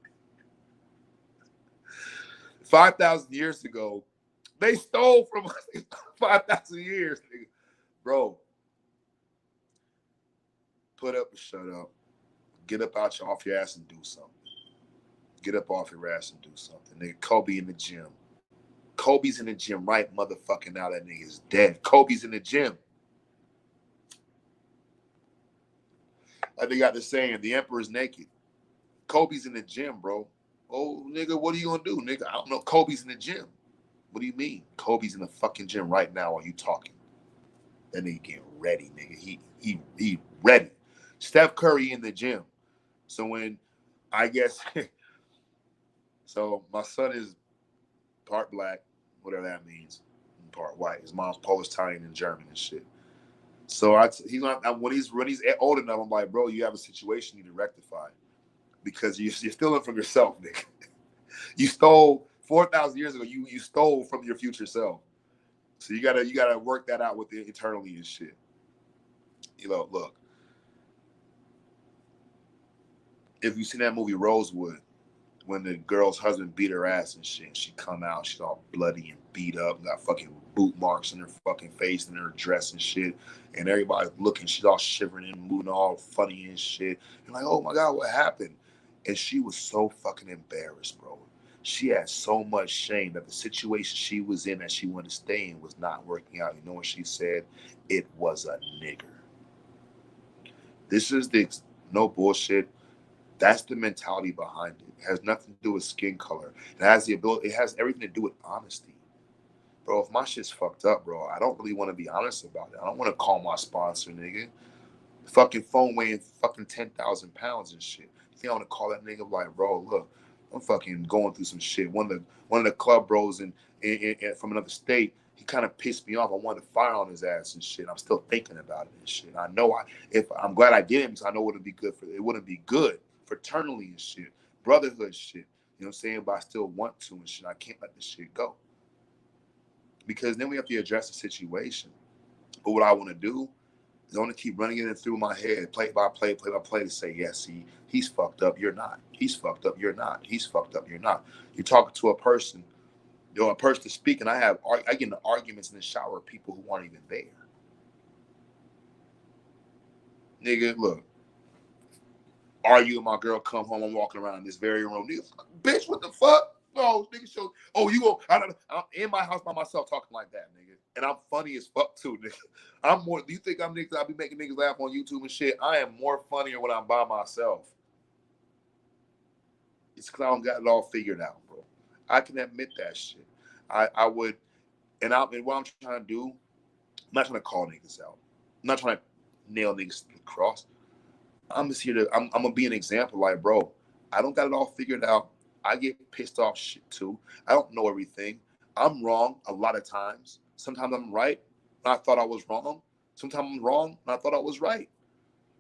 5,000 years ago, they stole from us 5,000 years, nigga. Bro, put up or shut up. Get up off your ass and do something. Get up off your ass and do something. Nigga, Kobe in the gym. Kobe's in the gym right motherfucking now. That nigga is dead. Kobe's in the gym. Like they got the saying, the emperor's naked. Kobe's in the gym, bro. Oh, nigga, what are you gonna do, nigga? I don't know. Kobe's in the gym. What do you mean? Kobe's in the fucking gym right now while you talking. That nigga getting ready, nigga. He ready. Steph Curry in the gym. So when I guess so my son is part black, whatever that means, part white. His mom's Polish, Italian, and German and shit. So he's not when he's old enough, I'm like, bro, you have a situation you need to rectify because you're stealing from yourself, nigga. You stole 4,000 years ago. You stole from your future self. So you gotta work that out with it internally and shit. You know, look. If you've seen that movie Rosewood, when the girl's husband beat her ass and shit, and she come out, she's all bloody and beat up, got fucking boot marks in her fucking face and her dress and shit, and everybody's looking, she's all shivering and moving all funny and shit. And like, oh my God, what happened? And she was so fucking embarrassed, bro. She had so much shame that the situation she was in that she wanted to stay in was not working out. You know what she said? It was a nigger. This is the no bullshit. That's the mentality behind it. It has nothing to do with skin color. It has the ability. It has everything to do with honesty, bro. If my shit's fucked up, bro, I don't really want to be honest about it. I don't want to call my sponsor, nigga. The fucking phone weighing fucking 10,000 pounds and shit. You think I want to call that nigga like, bro, look, I'm fucking going through some shit. One of the club bros from another state, he kind of pissed me off. I wanted to fire on his ass and shit. I'm still thinking about it and shit. I know if I'm glad I did it because I know it wouldn't be good fraternally and shit, brotherhood shit. You know what I'm saying? But I still want to and shit. I can't let this shit go because then we have to address the situation. But what I want to do is I want to keep running it through my head, play by play, to say, yes, he's fucked up. You're not. He's fucked up. You're not. He's fucked up. You're not. You're talking to a person. A person speaking. I get into arguments in the shower with people who aren't even there. Nigga, look. Argue with my girl, come home, I'm walking around in this very room. Nigga, bitch, what the fuck? No, nigga, you go. I'm in my house by myself talking like that, nigga. And I'm funny as fuck too, nigga. Do you think I'm niggas? I be making niggas laugh on YouTube and shit. I am more funnier when I'm by myself. It's because I don't got it all figured out, bro. I can admit that shit. I would, and what I'm trying to do, I'm not trying to call niggas out. I'm not trying to nail niggas to the cross. I'm just here I'm gonna be an example. Like, bro, I don't got it all figured out. I get pissed off shit too. I don't know everything. I'm wrong a lot of times. Sometimes I'm right and I thought I was wrong. Sometimes I'm wrong and I thought I was right.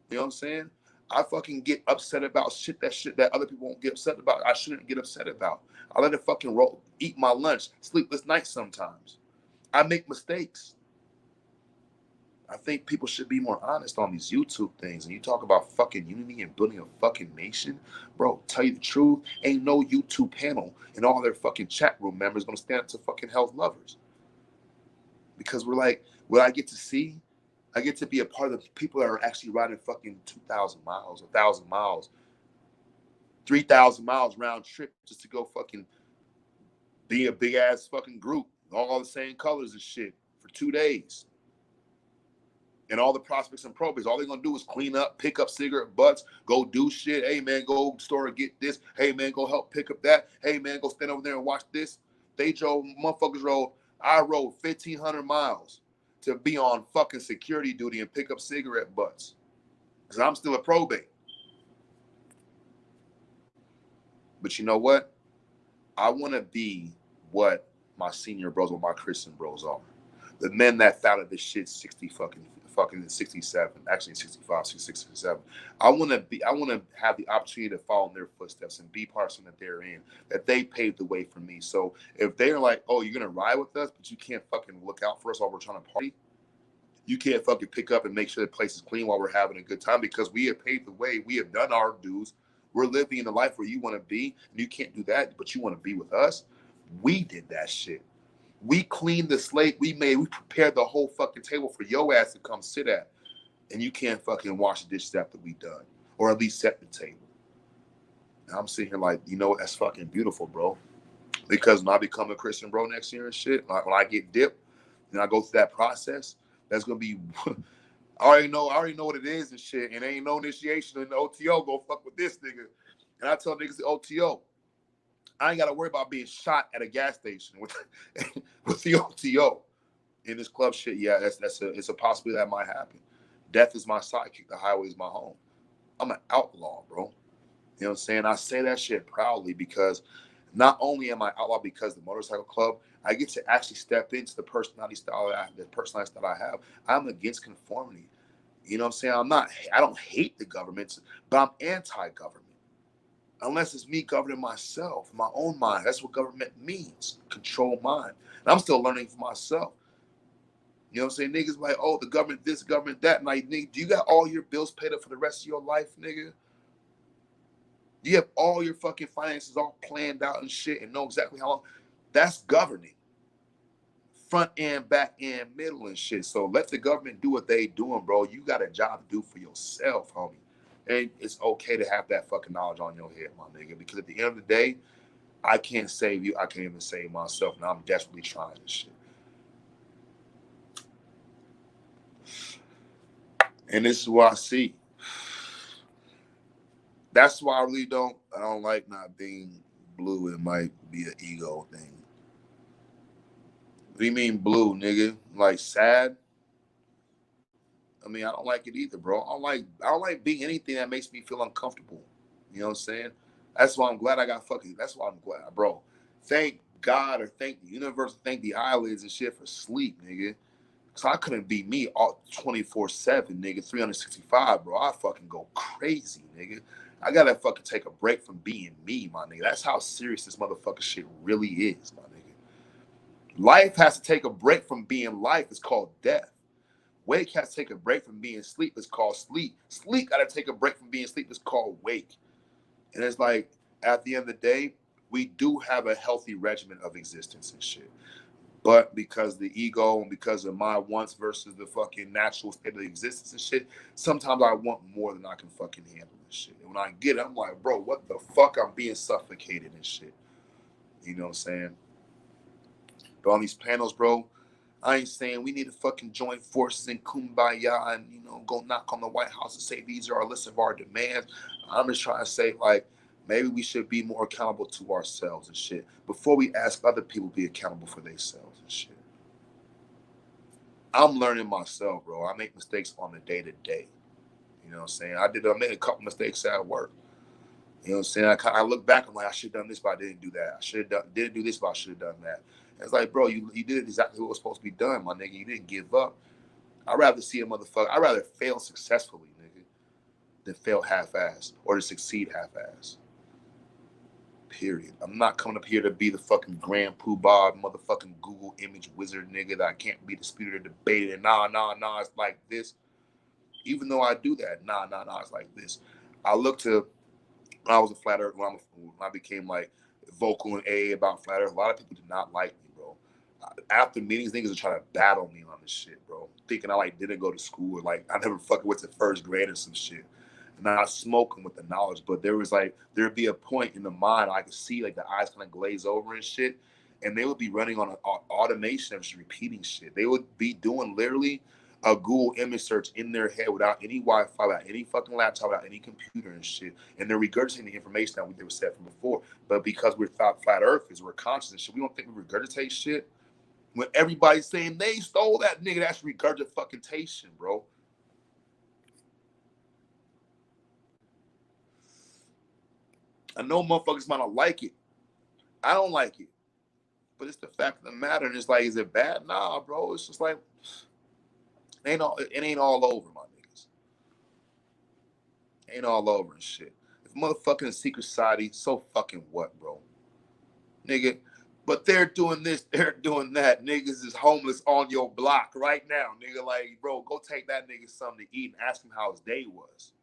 You know what I'm saying? I fucking get upset about shit that other people won't get upset about. I shouldn't get upset about. I let it fucking roll, eat my lunch, sleepless nights sometimes. I make mistakes. I think people should be more honest on these YouTube things. And you talk about fucking unity and building a fucking nation. Bro, tell you the truth, ain't no YouTube panel and all their fucking chat room members gonna stand up to fucking health lovers. Because we're like, what I get to see, I get to be a part of the people that are actually riding fucking 2,000 miles, 1,000 miles, 3,000 miles round trip just to go fucking be a big ass fucking group, all the same colors and shit for 2 days. And all the prospects and probates, all they're gonna do is clean up, pick up cigarette butts, go do shit. Hey man, go to the store and get this. Hey man, go help pick up that. Hey man, go stand over there and watch this. I rode 1,500 miles to be on fucking security duty and pick up cigarette butts. Because I'm still a probate. But you know what? I want to be what my senior bros, what my Christian bros are. The men that founded this shit 60 fucking 67, actually 65, 67. I want to have the opportunity to follow in their footsteps and be part of something that they're in, that they paved the way for me. So if they're like, oh, you're going to ride with us, but you can't fucking look out for us while we're trying to party, you can't fucking pick up and make sure the place is clean while we're having a good time, because we have paved the way. We have done our dues. We're living in the life where you want to be, and you can't do that, but you want to be with us. We did that shit. We cleaned the slate. We prepared the whole fucking table for your ass to come sit at, and you can't fucking wash the dishes after we done, or at least set the table. And I'm sitting here like, you know, that's fucking beautiful, bro. Because when I become a Christian bro next year and shit, like when I get dipped and I go through that process, that's gonna be. I already know what it is and shit, and ain't no initiation in the OTO. Go fuck with this nigga. And I tell niggas the OTO, I ain't got to worry about being shot at a gas station with with the OTO in this club shit. Yeah, it's a possibility that might happen. Death is my sidekick. The highway is my home. I'm an outlaw, bro. You know what I'm saying? I say that shit proudly because not only am I outlaw because of the motorcycle club, I get to actually step into the personality style that I have. I'm against conformity. You know what I'm saying? I don't hate the government, but I'm anti-government. Unless it's me governing myself, my own mind. That's what government means. Control mind. And I'm still learning for myself. You know what I'm saying? Niggas like, oh, the government this, government that. Like, nigga, do you got all your bills paid up for the rest of your life, nigga? Do you have all your fucking finances all planned out and shit and know exactly how long? That's governing. Front end, back end, middle and shit. So let the government do what they doing, bro. You got a job to do for yourself, homie. And it's okay to have that fucking knowledge on your head, my nigga. Because at the end of the day, I can't save you. I can't even save myself. And I'm desperately trying this shit. And this is what I see. That's why I don't like not being blue. It might be an ego thing. What do you mean blue, nigga? Like sad? I mean, I don't like it either, bro. I don't like being anything that makes me feel uncomfortable. You know what I'm saying? That's why I'm glad I got fucking. That's why I'm glad, bro. Thank God or thank the universe, thank the eyelids and shit for sleep, nigga. Cause I couldn't be me all 24/7, nigga, 365, bro. I fucking go crazy, nigga. I gotta fucking take a break from being me, my nigga. That's how serious this motherfucker shit really is, my nigga. Life has to take a break from being life. It's called death. Wake has to take a break from being sleep. It's called sleep. Sleep got to take a break from being sleep. It's called wake. And it's like, at the end of the day, we do have a healthy regimen of existence and shit. But because the ego and because of my wants versus the fucking natural state of existence and shit, sometimes I want more than I can fucking handle and shit. And when I get it, I'm like, bro, what the fuck? I'm being suffocated and shit. You know what I'm saying? But on these panels, bro, I ain't saying we need to fucking join forces and kumbaya and, you know, go knock on the White House and say these are a list of our demands. I'm just trying to say, like, maybe we should be more accountable to ourselves and shit before we ask other people to be accountable for themselves and shit. I'm learning myself, bro. I make mistakes on the day to day. You know what I'm saying? I made a couple mistakes at work. You know what I'm saying? I look back, I'm like, I should have done this, but I didn't do that. Didn't do this, but I should have done that. And it's like, bro, you did exactly what was supposed to be done, my nigga. You didn't give up. I'd rather see a motherfucker. I'd rather fail successfully, nigga, than fail half-ass or to succeed half-ass. Period. I'm not coming up here to be the fucking grand poobah motherfucking Google image wizard, nigga, that I can't be disputed or debated. And nah, it's like this. Even though I do that, nah, it's like this. I look to when I was a flat earth, when I became like vocal and AA about flat earth, a lot of people did not like me, bro. After meetings, niggas are trying to battle me on this shit, bro. Thinking I like didn't go to school or like I never fucking went to first grade or some shit. And I smoking with the knowledge, but there'd be a point in the mind I could see like the eyes kind of glaze over and shit, and they would be running on an automation of just repeating shit. They would be doing literally a Google image search in their head without any Wi-Fi, without any fucking laptop, without any computer and shit. And they're regurgitating the information that they were said from before. But because we're thought flat earthers, we're conscious and shit, we don't think we regurgitate shit. When everybody's saying they stole that, nigga, that's regurgitation, bro. I know motherfuckers might not like it. I don't like it. But it's the fact of the matter. And it's like, is it bad? Nah, bro. It's just like, it ain't all over, my niggas. Ain't all over and shit. If motherfucking secret society, so fucking what, bro? Nigga. But they're doing this, they're doing that. Niggas is homeless on your block right now, nigga. Like, bro, go take that nigga something to eat and ask him how his day was.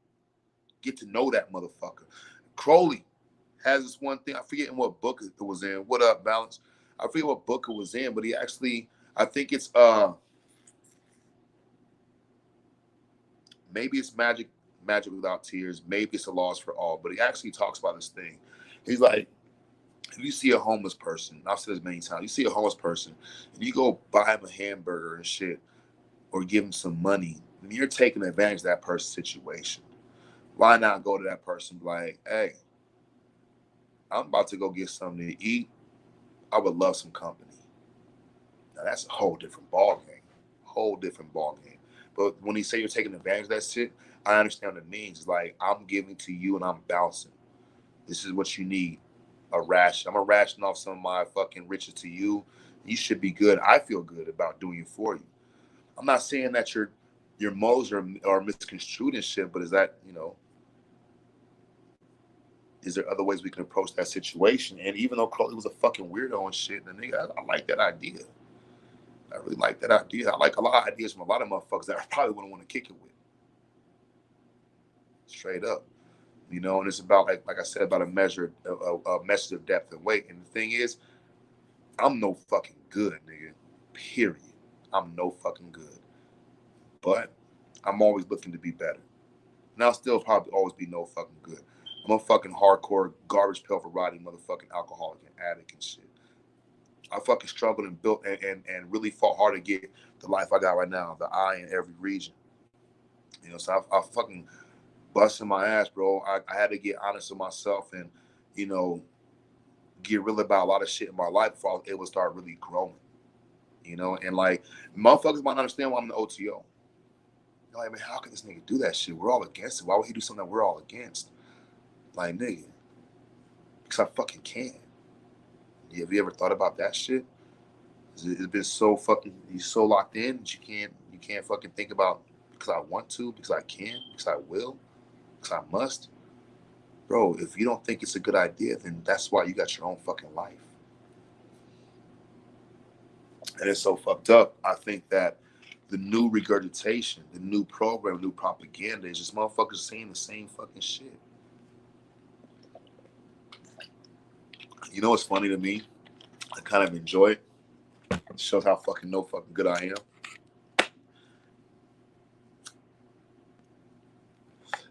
Get to know that motherfucker. Crowley has this one thing. I forget in what book it was in. What up, Balance? I forget what book it was in, but he actually, I think it's maybe it's Magic Without Tears, maybe it's A Loss for All, but he actually talks about this thing. He's like, if you see a homeless person, I've said this many times, you see a homeless person, and you go buy him a hamburger and shit, or give him some money, and you're taking advantage of that person's situation. Why not go to that person like, hey, I'm about to go get something to eat. I would love some company. Now that's a whole different ball game. Whole different ball game. But when you say you're taking advantage of that shit, I understand what it means. It's like, I'm giving to you and I'm bouncing. This is what you need. I'm a ration off some of my fucking riches to you. You should be good. I feel good about doing it for you. I'm not saying that your motives are misconstrued and shit, but is that, is there other ways we can approach that situation? And even though Crowley was a fucking weirdo and shit, the nigga, I like that idea. I really like that idea. I like a lot of ideas from a lot of motherfuckers that I probably wouldn't want to kick it with. Straight up. And it's about, like I said, about a measure of depth and weight. And the thing is, I'm no fucking good, nigga. Period. I'm no fucking good. But I'm always looking to be better. And I'll still probably always be no fucking good. I'm a fucking hardcore garbage pail for riding motherfucking alcoholic and addict and shit. I fucking struggled and built and really fought hard to get the life I got right now, the eye in every region. So I fucking busting my ass, bro. I had to get honest with myself and, get real about a lot of shit in my life before I was able to start really growing. And like, motherfuckers might not understand why I'm the OTO. Like, man, how can this nigga do that shit? We're all against it. Why would he do something that we're all against? Like, nigga, because I fucking can. Have you ever thought about that shit? It's been so fucking, you're so locked in that you can't fucking think about because I want to, because I can, because I will, because I must. Bro, if you don't think it's a good idea, then that's why you got your own fucking life. And it's so fucked up. I think that the new regurgitation, the new program, new propaganda is just motherfuckers saying the same fucking shit. You know what's funny to me? I kind of enjoy it. It shows how fucking no fucking good I am.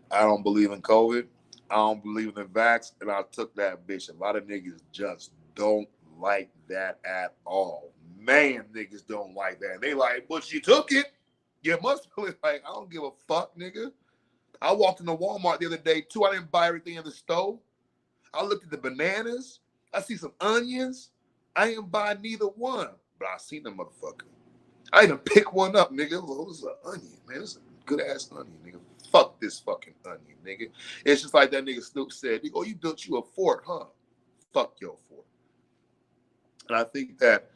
I don't believe in COVID. I don't believe in the vax, and I took that bitch. A lot of niggas just don't like that at all. Man, niggas don't like that. They like, but you took it. You must feel like, I don't give a fuck, nigga. I walked into Walmart the other day, too. I didn't buy everything in the store. I looked at the bananas. I see some onions. I didn't buy neither one, but I seen the motherfucker. I didn't pick one up, nigga. It was an onion, man. It's a good-ass onion, nigga. Fuck this fucking onion, nigga. It's just like that nigga Snoop said, oh, you built you a fort, huh? Fuck your fort. And I think that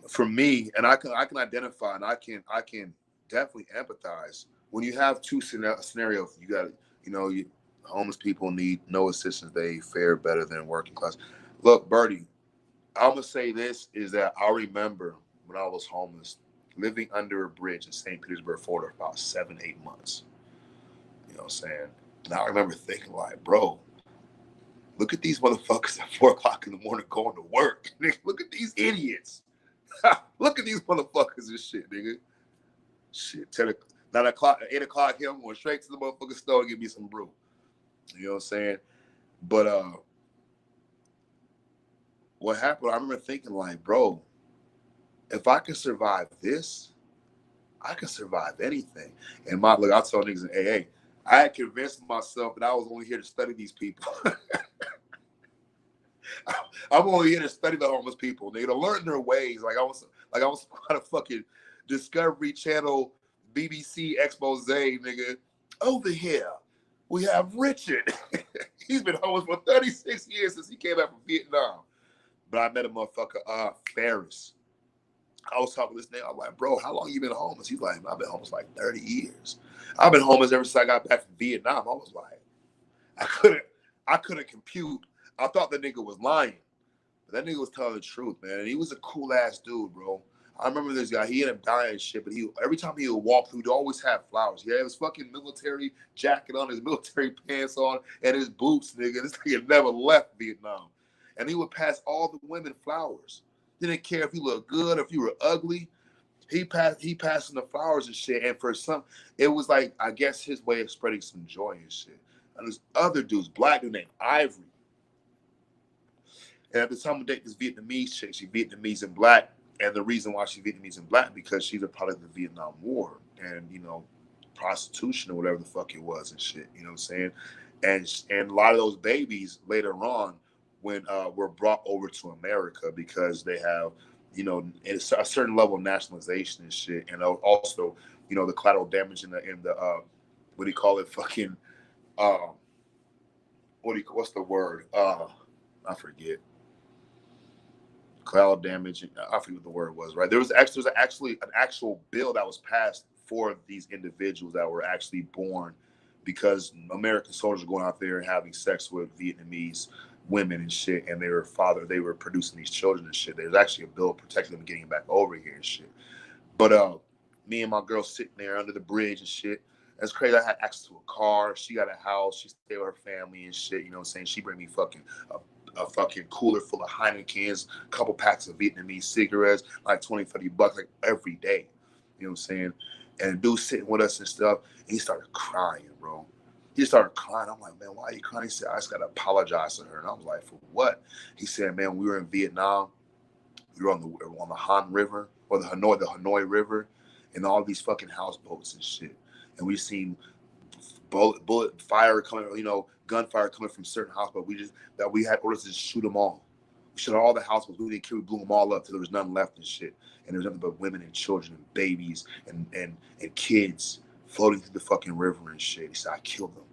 for me, and I can identify and I can definitely empathize. When you have two scenarios, you got, homeless people need no assistance. They fare better than working class. Look, Birdie, I'm going to say this is that I remember when I was homeless, living under a bridge in St. Petersburg, Florida for about 7-8 months. You know what I'm saying? And I remember thinking like, bro, look at these motherfuckers at 4 o'clock in the morning going to work. Look at these idiots. Look at these motherfuckers and shit, nigga. Shit, 9 o'clock, 8 o'clock here, I'm going straight to the motherfucking store and get me some brew. You know what I'm saying? But what happened, I remember thinking like, bro, if I can survive this, I can survive anything. And look, I told niggas in AA, I had convinced myself that I was only here to study these people. I'm only here to study the homeless people, nigga, to learn their ways. Like I was kind of fucking Discovery Channel, BBC expose, nigga. Over here, we have Richard. He's been homeless for 36 years since he came back from Vietnam. But I met a motherfucker, Ferris. I was talking to this nigga. I was like, bro, how long you been homeless? He's like, I've been homeless like 30 years. I've been homeless ever since I got back from Vietnam. I was like, I couldn't compute. I thought the nigga was lying. But that nigga was telling the truth, man. And he was a cool ass dude, bro. I remember this guy, he ended up dying and shit, but every time he would walk through, he'd always have flowers. He had his fucking military jacket on, his military pants on, and his boots, nigga. This nigga never left Vietnam. And he would pass all the women flowers. Didn't care if you looked good or if you were ugly. He passed them the flowers and shit. And for some, it was like, I guess his way of spreading some joy and shit. And there's other dudes, black dude named Ivory. And at the time we date this Vietnamese chick, she Vietnamese and black. And the reason why she's Vietnamese and black, because she's a product of the Vietnam War and, you know, prostitution or whatever the fuck it was and shit, you know what I'm saying? And a lot of those babies later on when were brought over to America because they have, you know, a certain level of nationalization and shit. And also, you know, the collateral damage in the what do you call it? Fucking, what's the word? I forget. Collateral damage. I forget what the word was, right? There was actually an actual bill that was passed for these individuals that were actually born because American soldiers were going out there and having sex with Vietnamese women and shit, and they were producing these children and shit. There's actually a bill protecting them getting back over here and shit. But me and my girl sitting there under the bridge and shit. That's crazy. I had access to a car. She got a house. She stayed with her family and shit. You know what I'm saying? She bring me fucking a fucking cooler full of Heinekens, a couple packs of Vietnamese cigarettes, like 20, 30 bucks, like every day. You know what I'm saying? And dude sitting with us and stuff, and he started crying, bro. He started crying. I'm like, man, why are you crying? He said, I just got to apologize to her. And I was like, for what? He said, man, we were in Vietnam. We were on the Han River, or the Hanoi River, and all these fucking houseboats and shit. And we seen bullet fire coming, you know, gunfire coming from certain houseboats. We had orders to shoot them all. We shot all the houseboats. We didn't care. We blew them all up till there was none left and shit. And there was nothing but women and children and babies and kids floating through the fucking river and shit. He said, I killed them.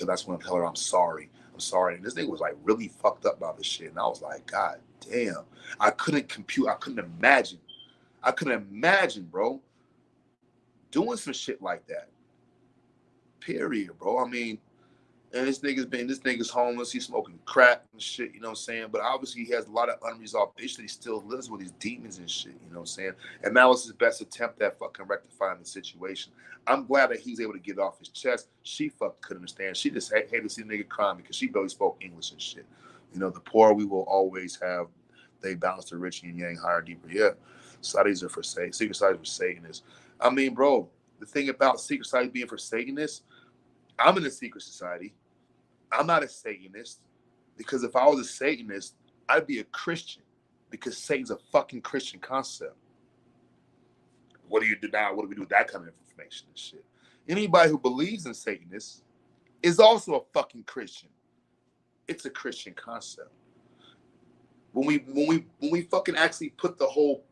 That's when I tell her I'm sorry. And this nigga was like really fucked up about this shit. And I was like, God damn. I couldn't compute. I couldn't imagine, bro, doing some shit like that. Period, bro. I mean, and this nigga's homeless. He's smoking crack and shit, you know what I'm saying? But obviously he has a lot of unresolved issues. He still lives with his demons and shit, you know what I'm saying? And that was his best attempt at fucking rectifying the situation. I'm glad that he's able to get it off his chest. She fucking couldn't understand. She just hated to see the nigga crying because she barely spoke English and shit. You know, the poor we will always have. They balance the rich and yang, higher, deeper. Yeah. Societies are for secret societies for Satanists. I mean, bro, the thing about secret society being for Satanists, I'm in a secret society. I'm not a Satanist, because if I was a Satanist, I'd be a Christian, because Satan's a fucking Christian concept. What do you do now? What do we do with that kind of information and shit? Anybody who believes in Satanists is also a fucking Christian. It's a Christian concept. When we fucking actually put the whole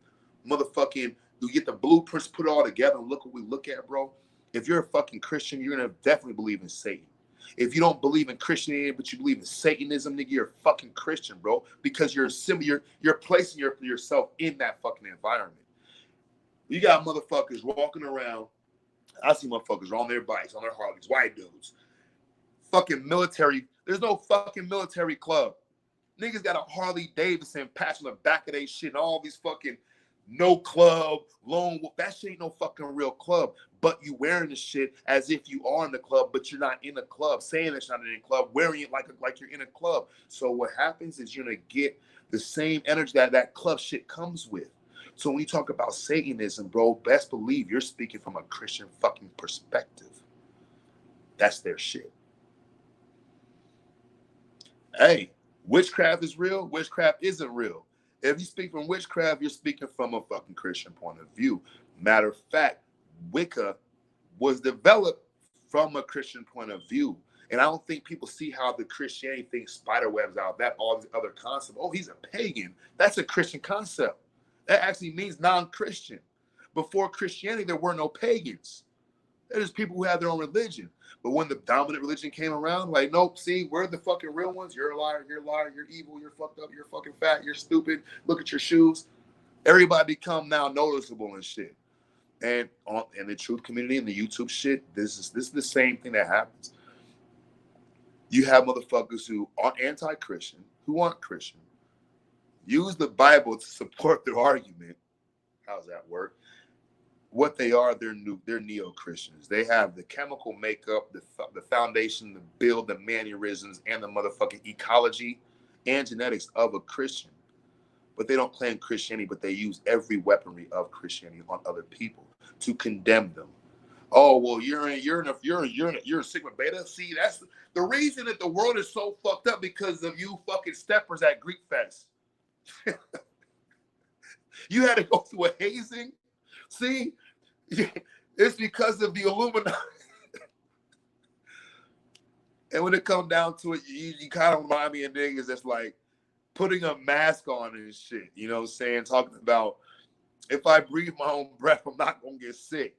motherfucking, you get the blueprints, put it all together, and look what we look at, bro. If you're a fucking Christian, you're gonna definitely believe in Satan. If you don't believe in Christianity, but you believe in Satanism, nigga, you're a fucking Christian, bro. Because you're placing yourself in that fucking environment. You got motherfuckers walking around. I see motherfuckers on their bikes, on their Harleys, white dudes. Fucking military. There's no fucking military club. Niggas got a Harley Davidson patch on the back of their shit and all these fucking no club, lone wolf. That shit ain't no fucking real club. But you wearing the shit as if you are in the club, but you're not in a club. Saying that you're not in a club, wearing it like you're in a club. So what happens is you're gonna get the same energy that club shit comes with. So when you talk about Satanism, bro, best believe you're speaking from a Christian fucking perspective. That's their shit. Hey, witchcraft is real. Witchcraft isn't real. If you speak from witchcraft, you're speaking from a fucking Christian point of view. Matter of fact, Wicca was developed from a Christian point of view. And I don't think people see how the Christianity thing spider webs out that all these other concepts. Oh, he's a pagan. That's a Christian concept. That actually means non-Christian. Before Christianity, there were no pagans. There's people who have their own religion. But when the dominant religion came around, like, nope, see, we're the fucking real ones. You're a liar, you're evil, you're fucked up, you're fucking fat, you're stupid. Look at your shoes. Everybody become now noticeable and shit. And in the truth community and the YouTube shit, this is the same thing that happens. You have motherfuckers who are anti-Christian, who aren't Christian, use the Bible to support their argument. How does that work? What they are, they're neo-Christians. They have the chemical makeup, the foundation, the build, the mannerisms, and the motherfucking ecology and genetics of a Christian. But they don't claim Christianity, but they use every weaponry of Christianity on other people to condemn them. Oh, well, you're a Sigma Beta. See, that's the reason that the world is so fucked up, because of you fucking steppers at Greek Fest. You had to go through a hazing. See, it's because of the Illuminati. And when it comes down to it, you kind of remind me of niggas that's like putting a mask on and shit. You know what I'm saying? Talking about, if I breathe my own breath, I'm not going to get sick.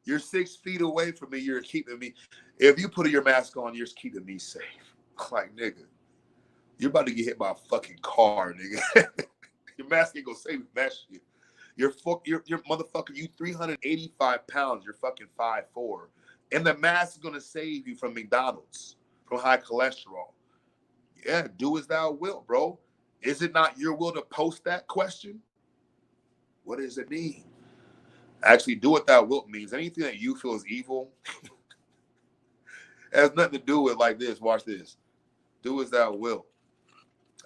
You're 6 feet away from me. You're keeping me. If you put your mask on, you're keeping me safe. Like, nigga, you're about to get hit by a fucking car, nigga. Your mask ain't going to save you from that shit. You're motherfucker, you 385 pounds. You're fucking 5'4". And the mask is going to save you from McDonald's, from high cholesterol. Yeah, do as thou wilt, bro. Is it not your will to post that question? What does it mean? Actually, do what thou wilt means anything that you feel is evil has nothing to do with like this. Watch this. Do as thou wilt.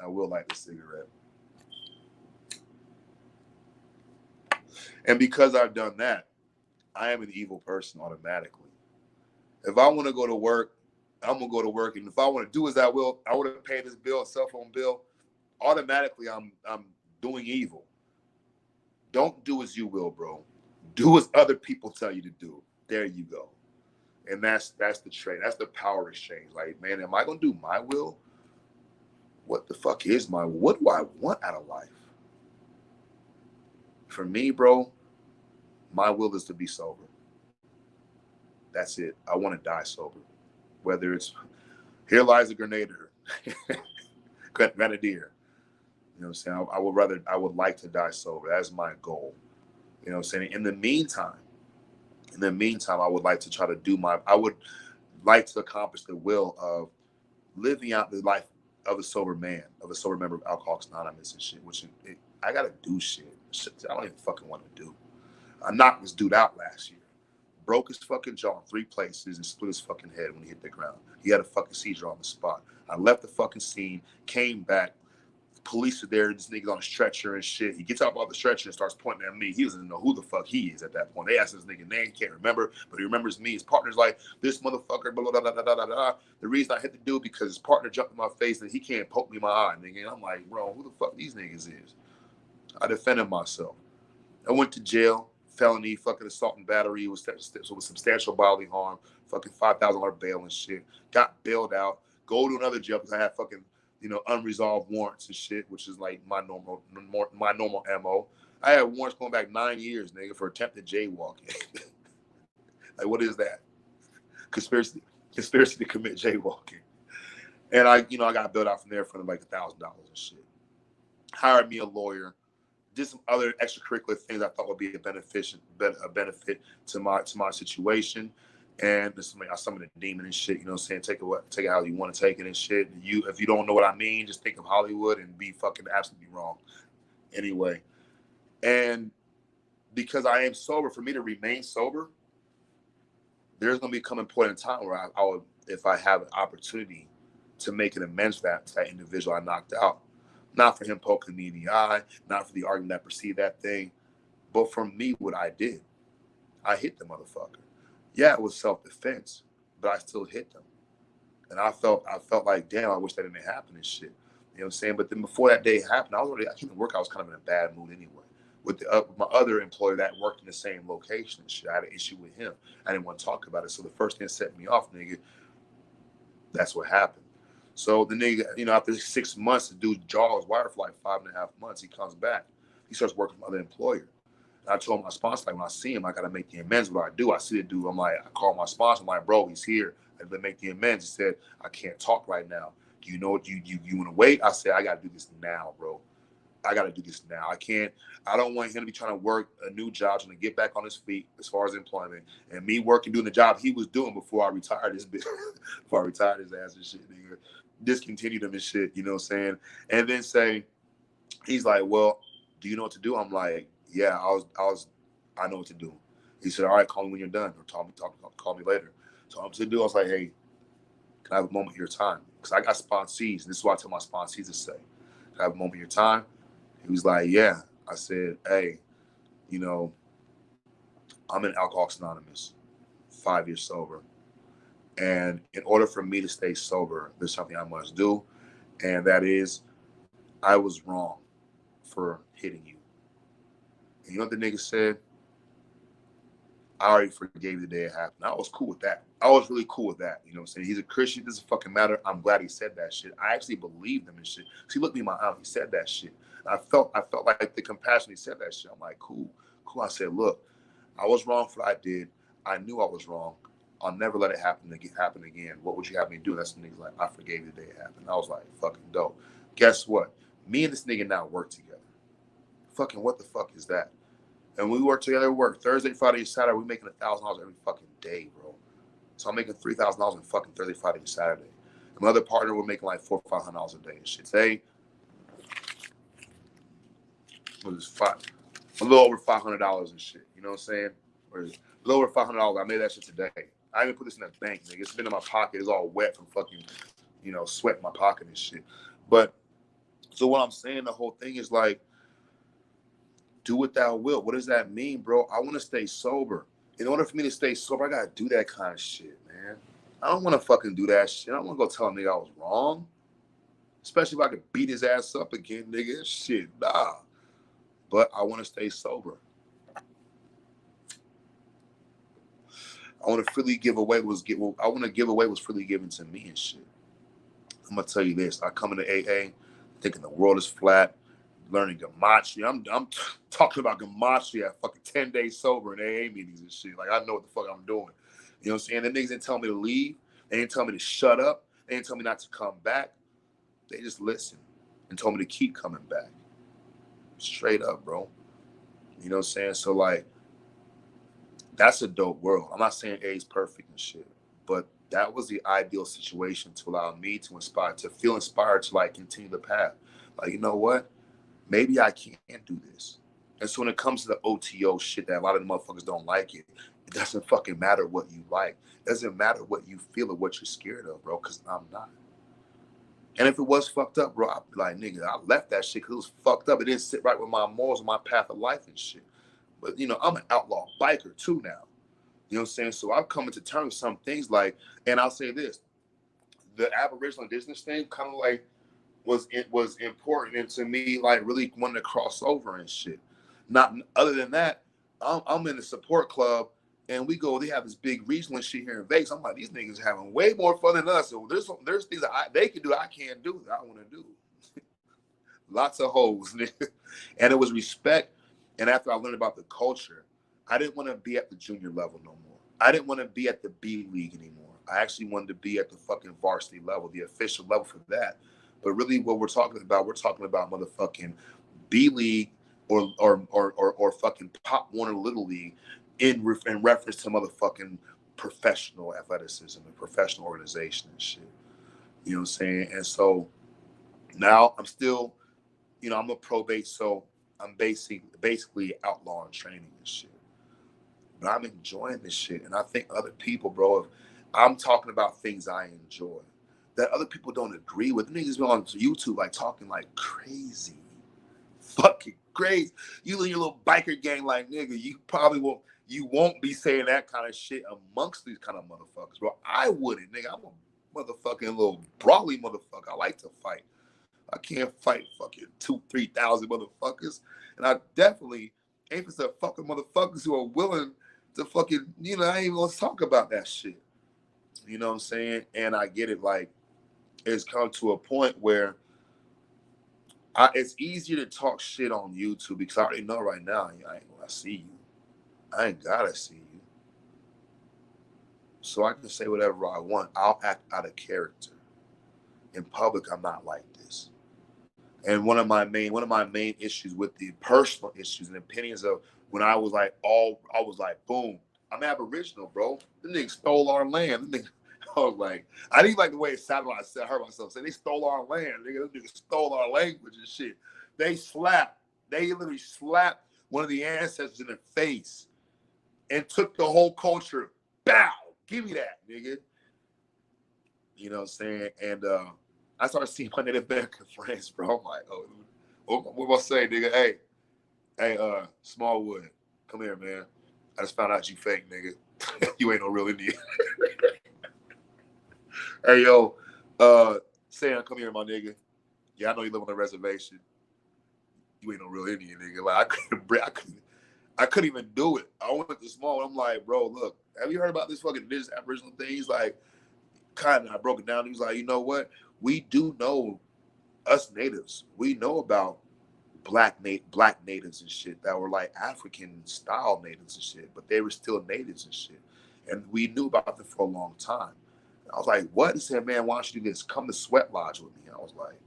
I will light the cigarette. And because I've done that, I am an evil person automatically. If I want to go to work, I'm going to go to work. And if I want to do as I will, I want to pay this bill, cell phone bill, automatically I'm doing evil. Don't do as you will, bro. Do as other people tell you to do. There you go. And that's the trade. That's the power exchange. Like, man, am I going to do my will? What the fuck is my will? What do I want out of life? For me, bro, my will is to be sober. That's it. I want to die sober. Whether it's, here lies a grenadier, grenadier. You know what I'm saying? I would like to die sober. That's my goal. You know what I'm saying? In the meantime, I would like to try to I would like to accomplish the will of living out the life of a sober man, of a sober member of Alcoholics Anonymous and shit, I got to do shit I don't even fucking want to do. I knocked this dude out last year. Broke his fucking jaw in 3 places and split his fucking head when he hit the ground. He had a fucking seizure on the spot. I left the fucking scene, came back. Police are there. This nigga's on a stretcher and shit. He gets up off the stretcher and starts pointing at me. He doesn't know who the fuck he is at that point. They asked this nigga name. He can't remember, but he remembers me. His partner's like, this motherfucker, blah, blah, blah, blah, blah, blah. The reason I hit the dude because his partner jumped in my face and he can't poke me in my eye, nigga. And I'm like, bro, who the fuck these niggas is? I defended myself. I went to jail. Felony, fucking assault and battery with substantial bodily harm, fucking $5,000 bail and shit. Got bailed out. Go to another jail because I had fucking, unresolved warrants and shit, which is like my normal MO. I had warrants going back 9 years, nigga, for attempted jaywalking. Like, what is that? Conspiracy to commit jaywalking. And I got bailed out from there for like $1,000 and shit. Hired me a lawyer. Did some other extracurricular things I thought would be a benefit to my situation, and some of the demon and shit. You know what I'm saying? Take it how you want to take it and shit. If you don't know what I mean, just think of Hollywood and be fucking absolutely wrong. Anyway, and because I am sober, for me to remain sober, there's gonna be a coming point in time where I would, if I have an opportunity to make an amends to that individual I knocked out. Not for him poking me in the eye, not for the argument that preceded that thing, but for me, what I did. I hit the motherfucker. Yeah, it was self-defense, but I still hit them. And I felt like, damn, I wish that didn't happen and shit. You know what I'm saying? But then before that day happened, I came to work, I was kind of in a bad mood anyway. With my other employer that worked in the same location and shit, I had an issue with him. I didn't want to talk about it. So the first thing that set me off, nigga, That's what happened. So the nigga, you know, after 6 months, the dude jaw was wired for like 5.5 months. He comes back. He starts working for another employer. And I told my sponsor, like, when I see him, I got to make the amends. What I do, I see the dude. I'm like, I call my sponsor. I'm like, bro, he's here. I to make the amends. He said, I can't talk right now. Do you know what you want to wait? I said, I got to do this now, bro. I got to do this now. I don't want him to be trying to work a new job, trying to get back on his feet as far as employment. And me working, doing the job he was doing before I retired this bitch, before I retired his ass and shit, nigga. Discontinued him and shit, you know what I'm saying? And then say, he's like, well, do you know what to do? I'm like, yeah, I know what to do. He said, all right, call me when you're done, or call me later. So I'm to do. I was like, hey, can I have a moment of your time? Because I got sponsees. And this is what I tell my sponsees to say. Can I have a moment of your time? He was like, yeah. I said, hey, you know, I'm in Alcoholics Anonymous, 5 years sober. And in order for me to stay sober, there's something I must do. And that is, I was wrong for hitting you. And you know what the nigga said? I already forgave you the day it happened. I was cool with that. I was really cool with that. You know what I'm saying? He's a Christian. It doesn't fucking matter. I'm glad he said that shit. I actually believed him and shit. Because he looked me in my eye. He said that shit. I felt like the compassion he said that shit. I'm like, cool. I said, look, I was wrong for what I did. I knew I was wrong. I'll never let it happen again. What would you have me do? That's the nigga's like, I forgave you the day it happened. I was like, fucking dope. Guess what? Me and this nigga now work together. Fucking what the fuck is that? And we work together, we work Thursday, Friday, and Saturday. We're making $1,000 every fucking day, bro. So I'm making $3,000 in fucking Thursday, Friday, and Saturday. And my other partner, we're making like $400 or $500 a day and shit. Today, it was a little over $500 and shit. You know what I'm saying? Or a little over $500. I made that shit today. I even put this in a bank, nigga. It's been in my pocket. It's all wet from fucking, you know, sweat in my pocket and shit. But so what I'm saying, the whole thing is like, do what thou wilt. What does that mean, bro? I want to stay sober. In order for me to stay sober, I got to do that kind of shit, man. I don't want to fucking do that shit. I don't want to go tell a nigga I was wrong. Especially if I could beat his ass up again, nigga. Shit, nah. But I want to stay sober. I want to freely give away I want to give away what's freely given to me and shit. I'm going to tell you this. I come into AA thinking the world is flat. Learning gematria. I'm talking about gematria at fucking 10 days sober in AA meetings and shit. Like, I know what the fuck I'm doing. You know what I'm saying? The niggas didn't tell me to leave. They didn't tell me to shut up. They didn't tell me not to come back. They just listened and told me to keep coming back. Straight up, bro. You know what I'm saying? So, like, that's a dope world. I'm not saying AA is perfect and shit, but that was the ideal situation to allow me to feel inspired to, like, continue the path. Like, you know what? Maybe I can't do this. And so when it comes to the OTO shit that a lot of the motherfuckers don't like it doesn't fucking matter what you like. It doesn't matter what you feel or what you're scared of, bro, because I'm not. And if it was fucked up, bro, I'd be like, nigga, I left that shit because it was fucked up. It didn't sit right with my morals and my path of life and shit. But, you know, I'm an outlaw biker too now. You know what I'm saying? So I'm coming to terms with some things like, and I'll say this, the Aboriginal Indigenous thing kind of like, was important and to me, like, really wanting to cross over and shit. Not other than that, I'm in the support club and they have this big regional and shit here in Vegas. I'm like, these niggas having way more fun than us. So there's things that they can do I can't do that I want to do. Lots of hoes, nigga. And it was respect. And after I learned about the culture, I didn't want to be at the junior level no more. I didn't want to be at the B league anymore. I actually wanted to be at the fucking varsity level, the official level for that. But really, what we're talking about motherfucking B League or fucking Pop Warner Little League in reference to motherfucking professional athleticism and professional organization and shit. You know what I'm saying? And so now I'm still, you know, I'm a probate, so I'm basically outlawing training and shit. But I'm enjoying this shit, and I think other people, bro, if I'm talking about things I enjoy that other people don't agree with. Niggas be on YouTube like talking like crazy. Fucking crazy. You and your little biker gang, like, nigga, you won't be saying that kind of shit amongst these kind of motherfuckers, bro. I wouldn't, nigga. I'm a motherfucking little brawly motherfucker. I like to fight. I can't fight fucking 2,000-3,000 motherfuckers. And I definitely ain't for some fucking motherfuckers who are willing to fucking, you know, I ain't even gonna talk about that shit. You know what I'm saying? And I get it. Like, it's come to a point where it's easier to talk shit on YouTube because I already know right now I ain't gonna see you. I ain't gotta see you. So I can say whatever I want. I'll act out of character. In public, I'm not like this. And one of my main issues with the personal issues and opinions of when I was like, boom, I'm Aboriginal, bro. The niggas stole our land. The niggas, I was like, I didn't like the way it sounded when I heard myself say they stole our land. Nigga, them niggas stole our language and shit. They literally slapped one of the ancestors in the face and took the whole culture. Bow, give me that, nigga. You know what I'm saying? And I started seeing my Native American friends, bro. I'm like, oh, what am I saying, nigga? Hey, Smallwood, come here, man. I just found out you fake, nigga. You ain't no real Indian. Hey, yo, Sam, come here, my nigga. Yeah, I know you live on the reservation. You ain't no real Indian, nigga. Like I couldn't even do it. I went to Small. I'm like, bro, look, have you heard about this fucking indigenous Aboriginal thing? He's like, kind of. I broke it down. He was like, you know what? We do know us natives. We know about black natives and shit that were like African style natives and shit, but they were still natives and shit. And we knew about them for a long time. And I was like, what? He said, man, why don't you do this? Come to Sweat Lodge with me. And I was like,